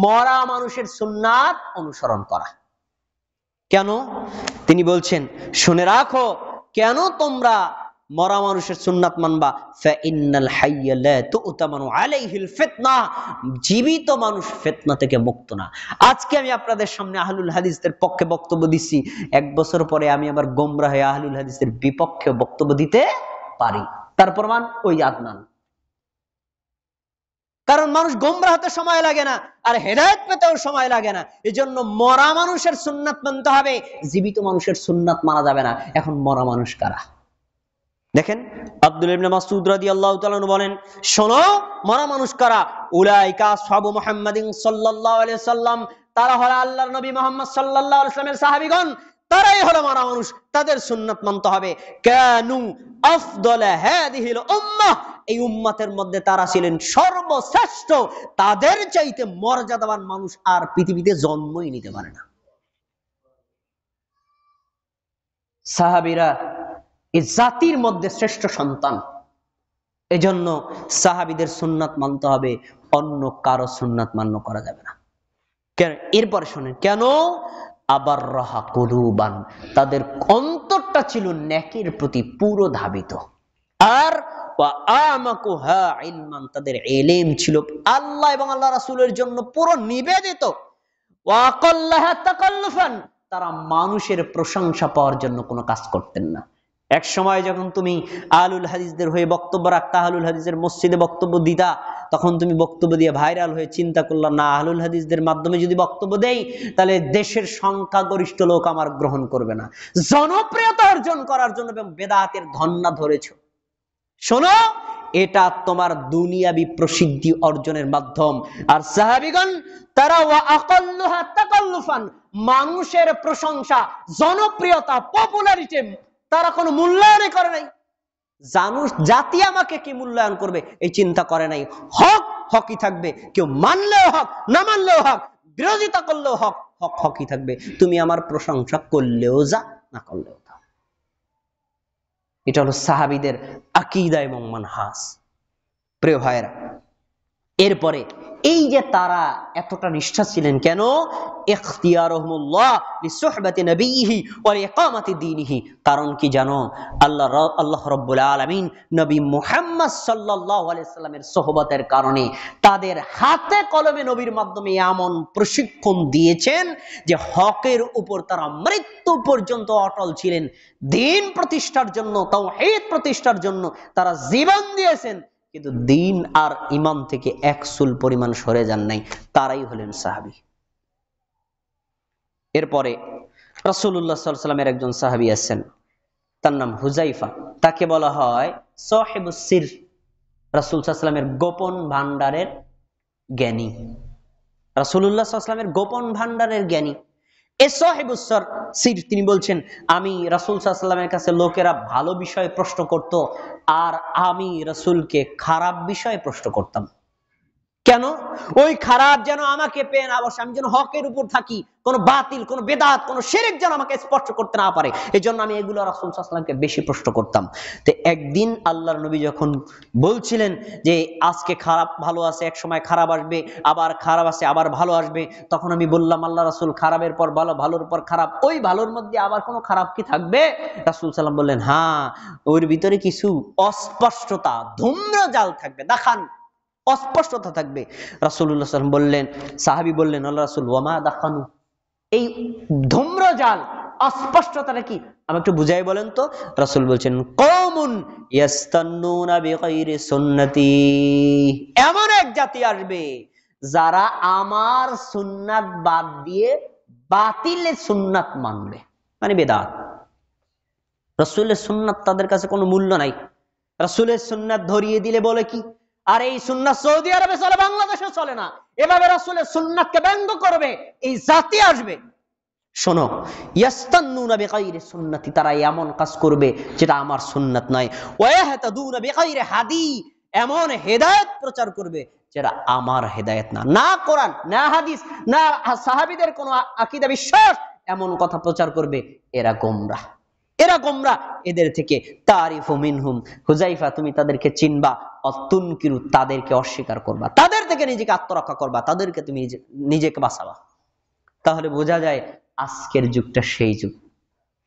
মরা মানুষের সুন্নাত অনুসরণ করা। কেন? তিনি বলছেন, শুনে রাখো, কেন তোমরা মরা মানুষের সুন্নাত মানবা? ফাইন্নাল হাইয়া লা তু'তামানু আলাইহিল ফিতনা, জীবিত মানুষ ফিতনা থেকে মুক্ত না। আজকে আমি আপনাদের সামনে আহলুল হাদিসদের পক্ষে বক্তব্য দিচ্ছি, 1 বছর পরে আমি আবার গোমরা হয়ে আহলুল হাদিসের বিপক্ষে বক্তব্য দিতে পারি। তার প্রমাণ ওই আদনান। কারণ মানুষ গোমরা হতে সময় লাগে না, আর হেদায়েত পেতেও সময় লাগে না। এজন্য মরা মানুষের সুন্নাত মানতে হবে, জীবিত মানুষের সুন্নাত মানা যাবে না। এখন মরা মানুষ কারা? দেখেন, আব্দুল্লাহ ইবনে মাসউদ রাদিয়াল্লাহু তাআলা বলেন, শোনো মরা মানুষ কারা? উলাইকা আসহাবু মুহাম্মাদিন সাল্লাল্লাহু আলাইহি ওয়াসাল্লাম, তারা হলো আল্লাহর নবী মুহাম্মদ সাল্লাল্লাহু আলাইহি ওয়াসাল্লামের সাহাবীগণ, তারাই হলো মরা মানুষ, তাদের সুন্নাত মানতে হবে। কানু আফদালা হাদিহিল উম্মাহ, এই উম্মতের মধ্যে তারা ছিলেন সর্বশ্রেষ্ঠ, তাদের চাইতে মর্যাদাবান মানুষ আর পৃথিবীতে জন্মই নিতে পারে না। সাহাবীরা এই জাতির মধ্যে শ্রেষ্ঠ সন্তান, এজন্য সাহাবীদের সুন্নাত মানতে হবে, অন্য কারো সুন্নাত মান্য করা যাবে না। কেন? এরপরে শুনেন, কেন? আবার রাহা কুলুবান, তাদের অন্তরটা ছিল নেকির প্রতি পুরো ধাবিত, আর ওয়া আমাকুহা ইলমান, তাদের ইলম ছিল আল্লাহ এবং আল্লাহ রাসূলের জন্য পুরো নিবেদিত। ওয়া আকাল্লাহা তাকাল্লুফান, তারা মানুষের প্রশংসা পাওয়ার জন্য কোনো কাজ করতেন না। এক সময় যখন তুমি আহলুল হাদিসদের হয়ে বক্তব্য রাখতা, আহলুল হাদিসের মসজিদে বক্তব্য দিতা, তখন তুমি বক্তব্য দিয়ে ভাইরাল হয়ে চিন্তা করলা, না আহলুল হাদিসদের মাধ্যমে যদি বক্তব্য দেই তাহলে দেশের সংখ্যাগরিষ্ঠ লোক আমার গ্রহণ করবে না। জনপ্রিয়তা অর্জন করার জন্য এবং বেদাতের ধন্না ধরেছো। শোনো, এটা তোমার দুনিয়াবি প্রসিদ্ধি অর্জনের মাধ্যম। আর সাহাবীগণ তারা ওয়া আকাল্লুহা তাকাল্লুফান, মানুষের প্রশংসা, জনপ্রিয়তা, পপুলারিটি তারা কোনো মূল্যায়ন করে নাই। জাতি আমাকে কি মূল্যায়ন করবে এই চিন্তা করে নাই। হক হকই থাকবে, কেউ মানলেও হক, না মানলেও হক, বিরোধিতা করলেও হক, হক হকই থাকবে। তুমি আমার প্রশংসা করলেও যা, না করলেও যা। এটা হলো সাহাবীদের আকীদা এবং মানহাজ। প্রিয় ভাইরা, এরপরে এই যে তারা এতটা নিষ্ঠা ছিলেন কেন? ইখতিয়ারুহুমুল্লাহ লিসুহবাতি নবিহি ওয়া লিইকামাতি দীনিহি। কারণ কি জানো? আল্লাহ রাব্বুল আলামিন নবী মুহাম্মদ সাল্লাল্লাহু আলাইহি সাল্লামের সোহবতের কারণে তাদের হাতে কলমে নবীর মাধ্যমে এমন প্রশিক্ষণ দিয়েছেন যে হকের উপর তারা মৃত্যু পর্যন্ত অটল ছিলেন। দ্বীন প্রতিষ্ঠার জন্য, তাওহীদ প্রতিষ্ঠার জন্য তারা জীবন দিয়েছেন, কিন্তু দ্বীন আর ঈমান থেকে এক চুল পরিমাণ সরে যান নাই। তারাই হলেন সাহাবী। এরপরে রাসূলুল্লাহ সাল্লাল্লাহু আলাইহি ওয়াসাল্লামের একজন সাহাবী আছেন, তার নাম হুযায়ফা। তাকে বলা হয় সাহিবুস সির, রাসূল সাল্লাল্লাহু আলাইহি ওয়াসাল্লামের গোপন ভান্ডারের জ্ঞানী। রাসূলুল্লাহ সাল্লাল্লাহু আলাইহি ওয়াসাল্লামের গোপন ভান্ডারের জ্ঞানী এই সাহিবুস সির, তিনি বলছেন, আমি রাসূল সাল্লাল্লাহু আলাইহি ওয়াসাল্লামের কাছে লোকেরা ভালো বিষয়ে প্রশ্ন করত, আর আমি রাসূলকে খারাপ বিষয়ে প্রশ্ন করতাম। কেন? ওই খারাপ যেন আমাকে পেয়ে না বসে, আমি যেন হকের উপর থাকি, কোন বাতিল, কোন বেদাত, কোন শিরক যেন আমাকে স্পর্শ করতে না পারে। এজন্য আমি এগুলো রাসূল সাল্লাল্লাহু আলাইহি ওয়াসাল্লামকে বেশি প্রশ্ন করতাম। তো একদিন আল্লাহর নবী যখন বলছিলেন যে আজকে খারাপ ভালো আছে, এক সময় খারাপ আসবে, আবার খারাপ আছে, আবার ভালো আসবে, তখন আমি বললাম, আল্লাহ রাসূল, খারাপের পর ভালো, ভালোর পর খারাপ, ওই ভালোর মধ্যে আবার কোনো খারাপ কি থাকবে? রাসূল সাল্লাল্লাহু আলাইহি ওয়াসাল্লাম বললেন, হ্যাঁ, ওর ভিতরে কিছু অস্পষ্টতা, ধূম্রজাল থাকবে, দেখান অস্পষ্টতা থাকবে। রাসূলুল্লাহ সাল্লাল্লাহু আলাইহি ওয়াসাল্লাম বললেন, সাহাবী বললেন, আল্লাহ রাসূল, ওয়ামা দাখানু, এই ধূম্রজাল অস্পষ্টতাটা কি আমি একটু বুঝাই বলেন তো। রাসূল বলছেন, কওমুন ইয়াস্তান্নুনা বিগাইরি সুন্নতি, এমন এক জাতি আসবে যারা আমার সুন্নাত বাদ দিয়ে বাতিলের সুন্নাত মানবে, মানে বেদাত। রাসূলের সুন্নাত তাদের কাছে কোনো মূল্য নাই। রাসূলের সুন্নাত ধরিয়ে দিলে বলে কি, আর এই সুন্নাত সৌদি আরবে চলে, বাংলাদেশে চলে না, এভাবে রাসূলের সুন্নাতকে ব্যঙ্গ করবে এই জাতি আসবে। শোনো, ইয়াস্তান্নুনা বিগাইরি সুন্নতি, তারা এমন কাজ করবে যেটা আমার সুন্নাত নয়। ওয়া ইয়াহতাদুনা বিগাইরি হাদি, এমন হেদায়েত প্রচার করবে যেটা আমার হেদায়েত না, না কোরআন, না হাদিস, না সাহাবীদের কোনো আকীদা বিশ্বাস, এমন কথা প্রচার করবে। এরা গোমরাহ, এরা গোমরাহ। এদের থেকে তারিফু মিনহুম, হুযায়ফা তুমি তাদেরকে চিনবা, অতুনকিরু তাদেরকে অস্বীকার করবা, তাদের থেকে নিজেকে আত্মরক্ষা করবা, তাদেরকে তুমি নিজেকে বাঁচাবা। তাহলে বোঝা যায় আজকের যুগটা সেই যুগ।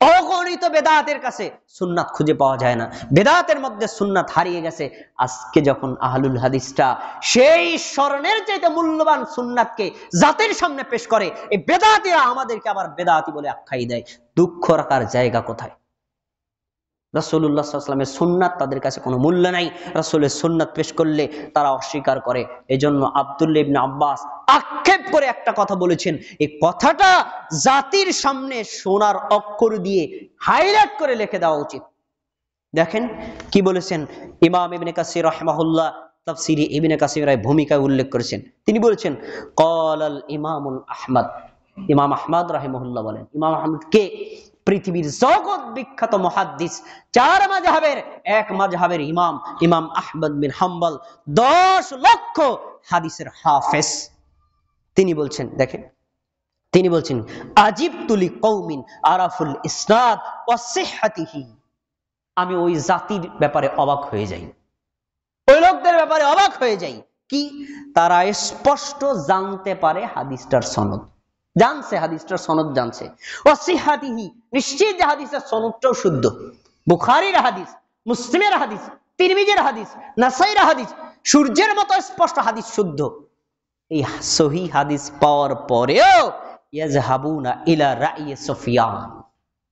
অগণিত বেদাতের কাছে সুন্নাত খুঁজে পাওয়া যায় না, বেদাতের মধ্যে সুন্নাত হারিয়ে গেছে। আজকে যখন আহলুল হাদিসটা সেই স্বর্ণের চাইতে মূল্যবান সুন্নাতকে জাতির সামনে পেশ করে, এই বেদাতীরা আমাদেরকে আবার বেদাতি বলে আখ্যাই দেয়। দুঃখ রাখার জায়গা কোথায়? রাসূলুল্লাহ সাল্লাল্লাহু আলাইহি ওয়াসাল্লামের সুন্নাত তাদের কাছে কোনো মূল্য নাই। রাসূলের সুন্নাত পেশ করলে তারা অস্বীকার করে। এজন্য আব্দুল্লাহ ইবনে আব্বাস আক্ষেপ করে একটা কথা বলেছেন, এই কথাটা জাতির সামনে সোনার অক্ষর দিয়ে হাইলাইট করে লিখে দেওয়া উচিত। দেখেন কি বলেছেন ইমাম ইবনে কাসির রাহিমাহুল্লাহ, তাফসীরে ইবনে কাসিরের ভূমিকা উল্লেখ করেছেন। তিনি বলেছেন, ক্বালাল ইমামুল আহমদ, ইমাম আহমদ রাহিমাহুল্লাহ বলেন। ইমাম আহমদ কে? পৃথিবীর জগৎ বিখ্যাত মুহাদ্দিস, চার মাযহাবের এক মাযহাবের ইমাম, ইমাম আহমদ বিন হাম্বল, 10 লক্ষ হাদিসের হাফেজ। তিনি বলছেন, দেখেন তিনি বলছেন, আজিবতু লিকৌমিন আরাফুল ইসনাদ ওয়া সিহহাতিহি, আমি ওই জাতির ব্যাপারে অবাক হয়ে যাই, ওই লোকদের ব্যাপারে অবাক হয়ে যাই। কি? তারা স্পষ্ট জানতে পারে হাদিসটার সনদ, জানছে হাদিসটার সনদ জানছে, ওয়াসিহাতিহি, নিশ্চিত যে হাদিসের সনদটাও শুদ্ধ, বুখারীর হাদিস, মুসলিমের হাদিস, তিরমিজির হাদিস, নাসাইর হাদিস, সূর্যের মতো স্পষ্ট হাদিস শুদ্ধ। এই সহিহ হাদিস পাওয়ার পরেও ইয়াজহাবুনা ইলা রাই সুফিয়ান,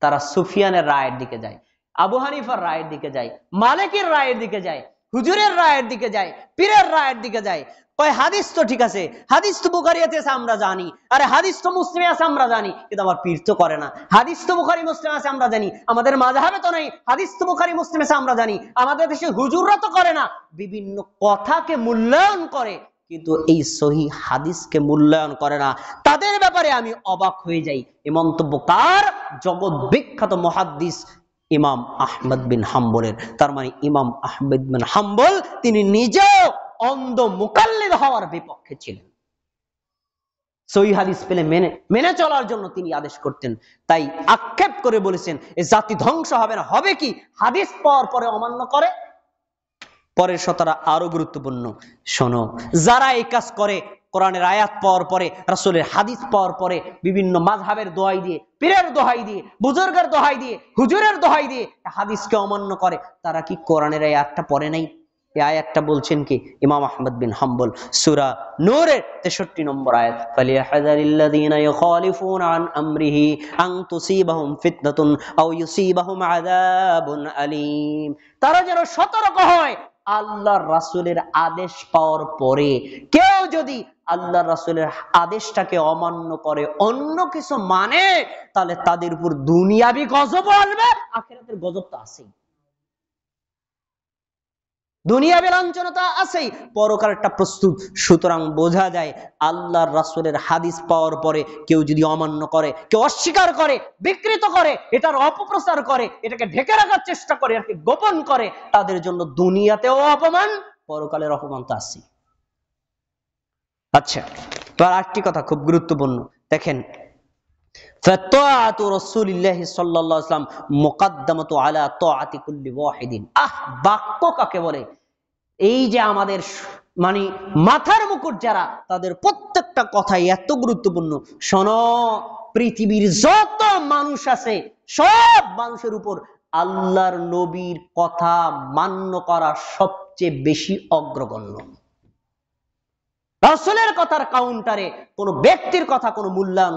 তারা সুফিয়ানের রায়ের দিকে যায়, আবু হানিফার রায়ের দিকে যায়, মালিকের রায়ের দিকে যায়, হুজুরের রায়ের দিকে যায়, পীরের রায়ের দিকে যায়। কয় হাদিস তো ঠিক আছে, হাদিস তো বুখারীতে আছে আমরা জানি, আরে হাদিস তো মুসলিমে আছে আমরা জানি, কিন্তু আমার পীর তো করে না। হাদিস তো বুখারী মুসলিম আছে আমরা জানি, আমাদের মাযহাবে তো নাই, হাদিস তো বুখারী মুসলিম আছে আমরা জানি, আমাদের দেশে হুজুররা তো করে না। বিভিন্ন কথাকে মূল্যায়ন করে, কিন্তু এই সহিহ হাদিসকে মূল্যায়ন করে না। তাদের ব্যাপারে আমি অবাক হয়ে যাই। এই মন্তব্য কার? জগৎ বিখ্যাত মুহাদ্দিস ইমাম আহমদ বিন হাম্বলের। তার মানে ইমাম আহমদ বিন হাম্বল তিনি নিজেও অন্ধ মুকাল্লিদ হওয়ার বিপক্ষে ছিলেন। সহিহ হাদিস পেলে মেনে চলার জন্য তিনি আদেশ করতেন। তাই আক্ষেপ করে বলেছেন এ জাতি ধ্বংস হবে না, হবে কি? হাদিস পাওয়ার পরে অমান্য করে। পরের শতরা আরো গুরুত্বপূর্ণ, শোনো, যারা এই কাজ করে, কোরআনের আয়াত পাওয়ার পরে, রাসূলের হাদিস পাওয়ার পরে, বিভিন্ন মাযহাবের দোহাই দিয়ে, পীরের দোহাই দিয়ে, বুজুর্গের দোহাই দিয়ে, হুজুরের দোহাই দিয়ে হাদিসকে অমান্য করে, তারা কি কোরআনের এই আয়াতটা পড়ে নাই? এই আয়াতটা বলছেন কি? ইমাম আহমদ বিন হাম্বল, সূরা নূরের 63 নম্বর আয়াত, ফালিয়াহযারিল্লাযীনা ইউখালিফুনা আন আমরিহি আন তুসিবাহুম ফিতনাতুন আও ইউসিবাহুম আযাবুন আলীম। তারা যেন সতর্ক হয়, আল্লাহর রাসূলের আদেশ পাওয়ার পরে কেউ যদি আল্লাহর রাসূলের আদেশটাকে অমান্য করে, অন্য কিছু মানে, তাহলে তাদের উপর দুনিয়াবি গজব আসবে, আখিরাতের গজব তো আছেই। দুনিয়াবি লাঞ্ছনা আছেই, পরকালটা প্রস্তুত। সুতরাং বোঝা যায় আল্লাহর রাসূলের হাদিস পাওয়ার পরে কেউ যদি অমান্য করে, কেউ অস্বীকার করে, বিকৃত করে, এটার অপপ্রচার করে, এটাকে ঢেকে রাখার চেষ্টা করে, এটাকে গোপন করে, তাদের জন্য দুনিয়াতেও অপমান, পরকালের অপমান তো আছেই। আচ্ছা, তো আরেকটি কথা খুব গুরুত্বপূর্ণ, দেখেন, ফাতাআতু রাসূলিল্লাহি সাল্লাল্লাহু আলাইহি ওয়াসাল্লাম মুকদ্দামাতু আলা তাআতি কুল্লি ওয়াহিদিন। বাক্য কাকে বলে? এই যে আমাদের মানে মাথার মুকুট যারা, তাদের প্রত্যেকটা কথাই এত গুরুত্বপূর্ণ। শোনো, পৃথিবীর যত মানুষ আছে সব মানুষের উপর আল্লাহর নবীর কথা মান্য করা সবচেয়ে বেশি অগ্রগণ্য। রাসূলের কথার কাউন্টারে কোন ব্যক্তির কথা কোনো মূল্যায়ন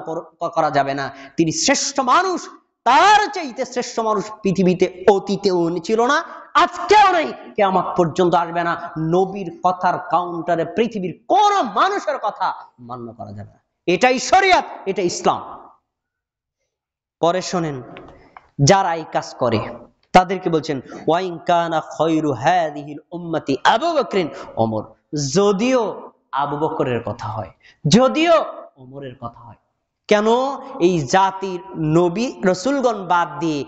করা যাবে না। তিনি শ্রেষ্ঠ মানুষ, তার চাইতে শ্রেষ্ঠ মানুষ পৃথিবীতে অতীতেও ছিল না, আজকেও নেই, কিয়ামত পর্যন্ত আসবে না। নবীর কথার কাউন্টারে পৃথিবীর কোন মানুষের কথা মান্য করা যাবে না। এটাই শরিয়ত, এটা ইসলাম। পরে শোনেন, যারা এই কাজ করে তাদেরকে বলছেন ওয়াইন কানা খায়রু হাযিহিল উম্মতি আবু বকরিন ওমর। যদিও আবু বকরের কথা হয়, যদিও ওমরের কথা হয়, কেন? এই জাতির নবী রাসূলগণ বাদ দিয়ে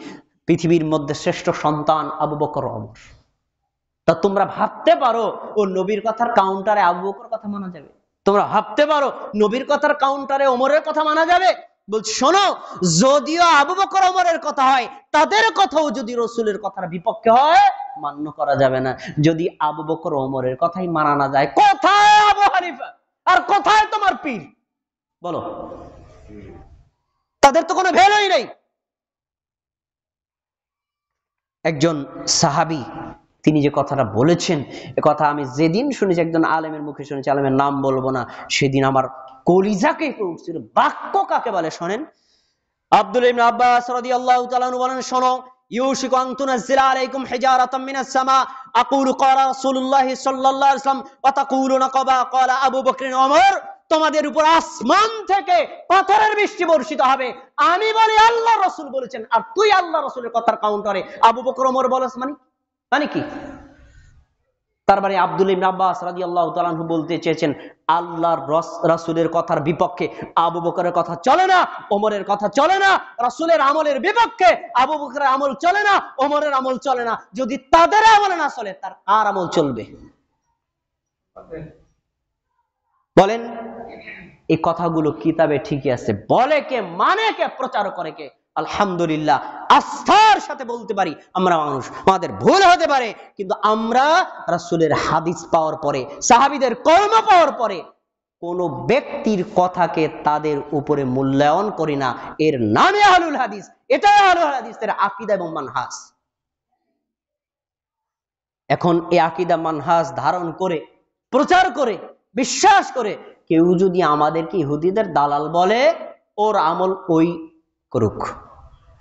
পৃথিবীর মধ্যে শ্রেষ্ঠ সন্তান আবু বকর, ওমর। তা তোমরা ভাবতে পারো ও নবীর কথার কাউন্টারে আবু বকর কথা মানা যাবে? তোমরা ভাবতে পারো নবীর কথার কাউন্টারে ওমরের কথা মানা যাবে? বলছি শোনো, যদিও আবু বকর ওমরের কথা হয়, তাদের কথাও যদি রাসূলের কথার বিপক্ষে হয়, মান্য করা যাবে না। যদি আবু বকর ওমরের কথাই মানা না যায়, কোথায় আবু হানিফা আর কোথায় তোমার পীর? বলো, তাদের তো কোনো ভ্যালুই নেই। একজন সাহাবী তিনি যে কথাটা বলেছেন, এ কথা আমি যেদিন শুনেছি, একজন আলেমের মুখে শুনেছি, আলেমের নাম বলবো না, সেদিন আমার কলিজাকে উঠছিল। বাক্য কাকে বলে শোনেন, আব্দুল্লাহ ইবনে আব্বাস রাদিয়াল্লাহু তাআলা আনহু বলেন, শোনো, ইউশিকু আন তুনাজ্জিলা আলাইকুম হিজারাতাম মিনাস সামা আকুলু ক্বালা রাসূলুল্লাহ সাল্লাল্লাহু আলাইহি ওয়াসাল্লাম ওয়া তাকুলুনা ক্বাবা ক্বালা আবু বকর ওমর। তোমাদের উপর আসমান থেকে পাথরের বৃষ্টি বর্ষিত হবে, আমি বলি আল্লাহ রাসূল বলেছেন, আর তুই আল্লাহ রাসূলের কথার কাউন্টারে আবু বকর ওমর বলছ, মানে কি? তার মানে আব্দুল্লাহ ইবনে আব্বাস রাদিয়াল্লাহু তাআলা আনহু বলতে চেয়েছেন, আল্লাহর রাসূলের কথার বিপক্ষে আবু বকরের কথা চলে না, ওমরের কথা চলে না। রাসূলের আমলের বিপক্ষে আবু বকরের আমল চলে না, ওমরের আমল চলে না। যদি তাদের আমল না চলে, তার কার আমল চলবে? বলেন, এই কথাগুলো কিতাবে ঠিকই আছে, বলে কে, মানে কে, প্রচার করে কে? আলহামদুলিল্লাহ, আস্থার সাথে বলতে পারি আমরা মানুষ, আমাদের ভুল হতে পারে, কিন্তু আমরা রাসূলের হাদিস পাওয়ার পরে, সাহাবীদের কর্ম পাওয়ার পরে কোন ব্যক্তির কথাকে তাদের উপরে মূল্যায়ন করি না। এর নামে আহলুল হাদিস, এটাই আহলুল হাদিসের আকীদা এবং মানহাজ। এখন এই আকীদা মানহাজ ধারণ করে, প্রচার করে, বিশ্বাস করে কেউ যদি আমাদেরকে ইহুদিদের দালাল বলে, ওর আমল ওই করুক,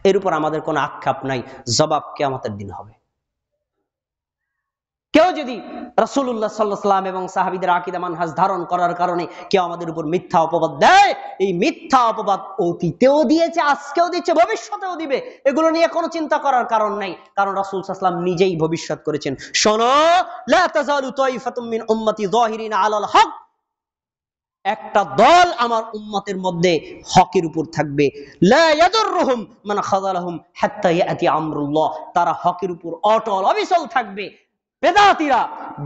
এর উপর আমাদের কোনো আক্ষেপ নাই, জবাব কিয়ামতের দিন হবে। কেউ যদি রাসূলুল্লাহ সাল্লাল্লাহু আলাইহি ওয়াসাল্লাম এবং সাহাবীদের আকীদা মানহাজ ধারণ করার কারণে কেউ আমাদের উপর মিথ্যা অপবাদ দেয়, এই মিথ্যা অপবাদ অতীতেও দিয়েছে, আজকেও দিচ্ছে, ভবিষ্যতেও দিবে, এগুলো নিয়ে কোনো চিন্তা করার কারণ নাই। কারণ রাসূল সাল্লাল্লাহু আলাইহি ওয়াসাল্লাম নিজেই ভবিষ্যৎ করেছেন, শোনো, লা তাযালু তাইফাতুম মিন উম্মতি যাহিরিনা আলাল হক, একটা দল আমার উম্মতের মধ্যে হকের উপর থাকবে, লা ইয়াদুররুহুম মান খাযালাহুম হাত্তা ইয়াতি আমরুল্লাহ, তারা হকের উপর অটল অবিচল থাকবে। বেদাতীরা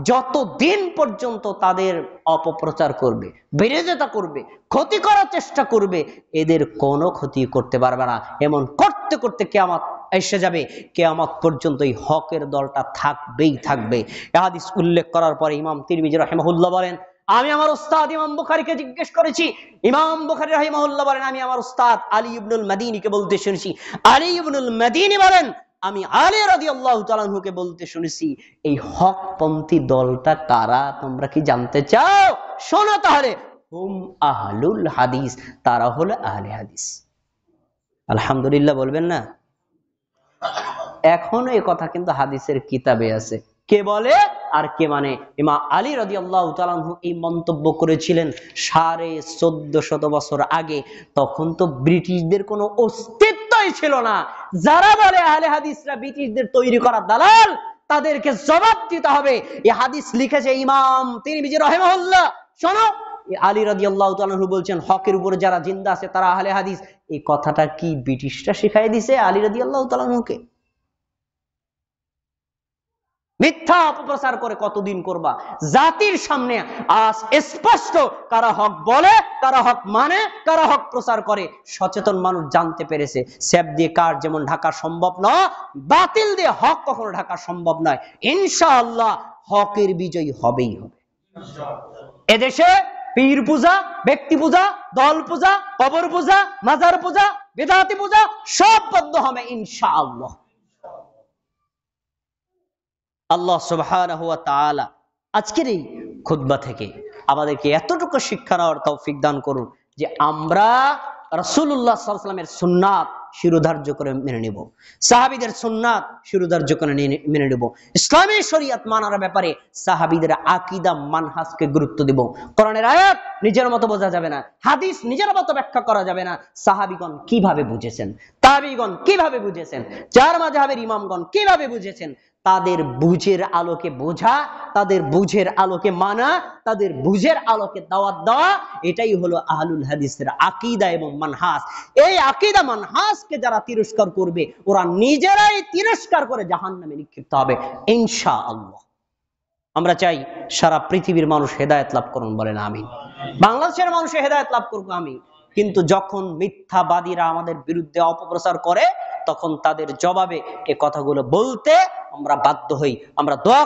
যতদিন পর্যন্ত তাদের অপপ্রচার করবে, বিরোধিতা করবে, ক্ষতি করার চেষ্টা করবে, এদের কোনো ক্ষতি করতে পারবে না। এমন করতে করতে কিয়ামত এসে যাবে, কিয়ামত পর্যন্ত এই হকের দলটা থাকবেই থাকবে। এই হাদিস উল্লেখ করার পরে ইমাম তিরমিজি রাহিমাহুল্লাহ বলেন, আমি আমার উস্তাদ ইমাম বুখারীকে জিজ্ঞেস করেছি। ইমাম বুখারী রাহিমাহুল্লাহ বলেন, আমি আমার উস্তাদ আলী ইবনুল মাদিনীকে বলতে শুনেছি। আলী ইবনুল মাদিনী বলেন, আমি আলী রাদিয়াল্লাহু তাআলা আনহুকে বলতে শুনেছি, এই হকপন্থী দলটা কারা তোমরা কি জানতে চাও? শোনো তাহলে, হুম আহলুল হাদিস, তারা হলো আহলে হাদিস। আলহামদুলিল্লাহ বলবেন না? এখনো এই কথা কিন্তু হাদিসের কিতাবে আছে। কে বলে আর কে মানে? ইমাম আলী রাদিয়াল্লাহু তাআলা আনহু এই মন্তব্য করেছিলেন 1450 বছর আগে। তখন তো ব্রিটিশদের কোনো অস্তিত্বই ছিল না। যারা বলে আহলে হাদিসরা ব্রিটিশদের তৈরি করা দালাল, তাদেরকে জবাব দিতে হবে। এই হাদিস লিখেছে ইমাম তিরমিজি রাহিমাহুল্লাহ। শোনো, আলী রাদিয়াল্লাহু তাআলা আনহু বলছেন, হকের উপরে যারা জিন্দা আছে তারা আহলে হাদিস। এই কথাটা কি ব্রিটিশরা শিখাই দিয়েছে আলী রাদিয়াল্লাহু তাআলা আনহুকে? মিথ্যা অপপ্রচার করে কতদিন করবা? জাতির সামনে আজ স্পষ্ট কারা হক বলে, কারা হক মানে, কারা হক প্রচার করে, সচেতন মানুষ জানতে পেরেছে। স্যাপ দিয়ে কার যেমন ঢাকা সম্ভব নয়, বাতিল দিয়ে হক কখনো ঢাকা সম্ভব নয়। ইনশাআল্লাহ হকের বিজয় হবেই হবে। এদেশে পীর পূজা, ব্যক্তি পূজা, দল পূজা, কবর পূজা, মাজার পূজা, বেদাতি পূজা সব বন্ধ হবে ইনশাআল্লাহ। আল্লাহ সুবহানাহু ওয়া তাআলা আজকের এই খুতবা থেকে আমাদেরকে এতটুকু শিক্ষা নেওয়ার তৌফিক দান করুন যে আমরা রাসূলুল্লাহ সাল্লাল্লাহু আলাইহি ওয়াসাল্লামের সুন্নাত শিরোধার্য করে মেনে নেব, সাহাবীদের সুন্নাত শিরোধার্য করে মেনে নেব, ইসলামী শরীয়ত মানার ব্যাপারে সাহাবীদের আকীদা মানহাজকে গুরুত্ব দেব। কোরআনের আয়াত নিজের মতো বোঝা যাবে না, হাদিস নিজের মতো ব্যাখ্যা করা যাবে না। সাহাবীগণ কিভাবে বুঝেছেন, তাবেঈগণ কিভাবে বুঝেছেন, চার মাযহাবের ইমামগণ কিভাবে বুঝেছেন, তাদের বুঝের আলোকে বোঝা, তাদের বুঝের আলোকে মানা, তাদের বুঝের আলোকে দাওয়াত দেওয়া, এটাই হলো আহলুল হাদিসের আকীদা এবং মানহাজ। এই আকীদা মানহাজকে যারা তিরস্কার করবে, ওরা নিজেরাই তিরস্কার করে জাহান্নামে নিক্ষিপ্ত হবে ইনশাআল্লাহ। আমরা চাই সারা পৃথিবীর মানুষ হেদায়েত লাভ করুন, বলেন আমিন। বাংলাদেশের মানুষ হেদায়েত লাভ করুক, আমিন। কিন্তু যখন মিথ্যাবাদীরা আমাদের বিরুদ্ধে অপপ্রচার করে, তখন তাদের জবাবে এ কথাগুলো বলতে আমরা বাধ্য হই। আমরা দোয়া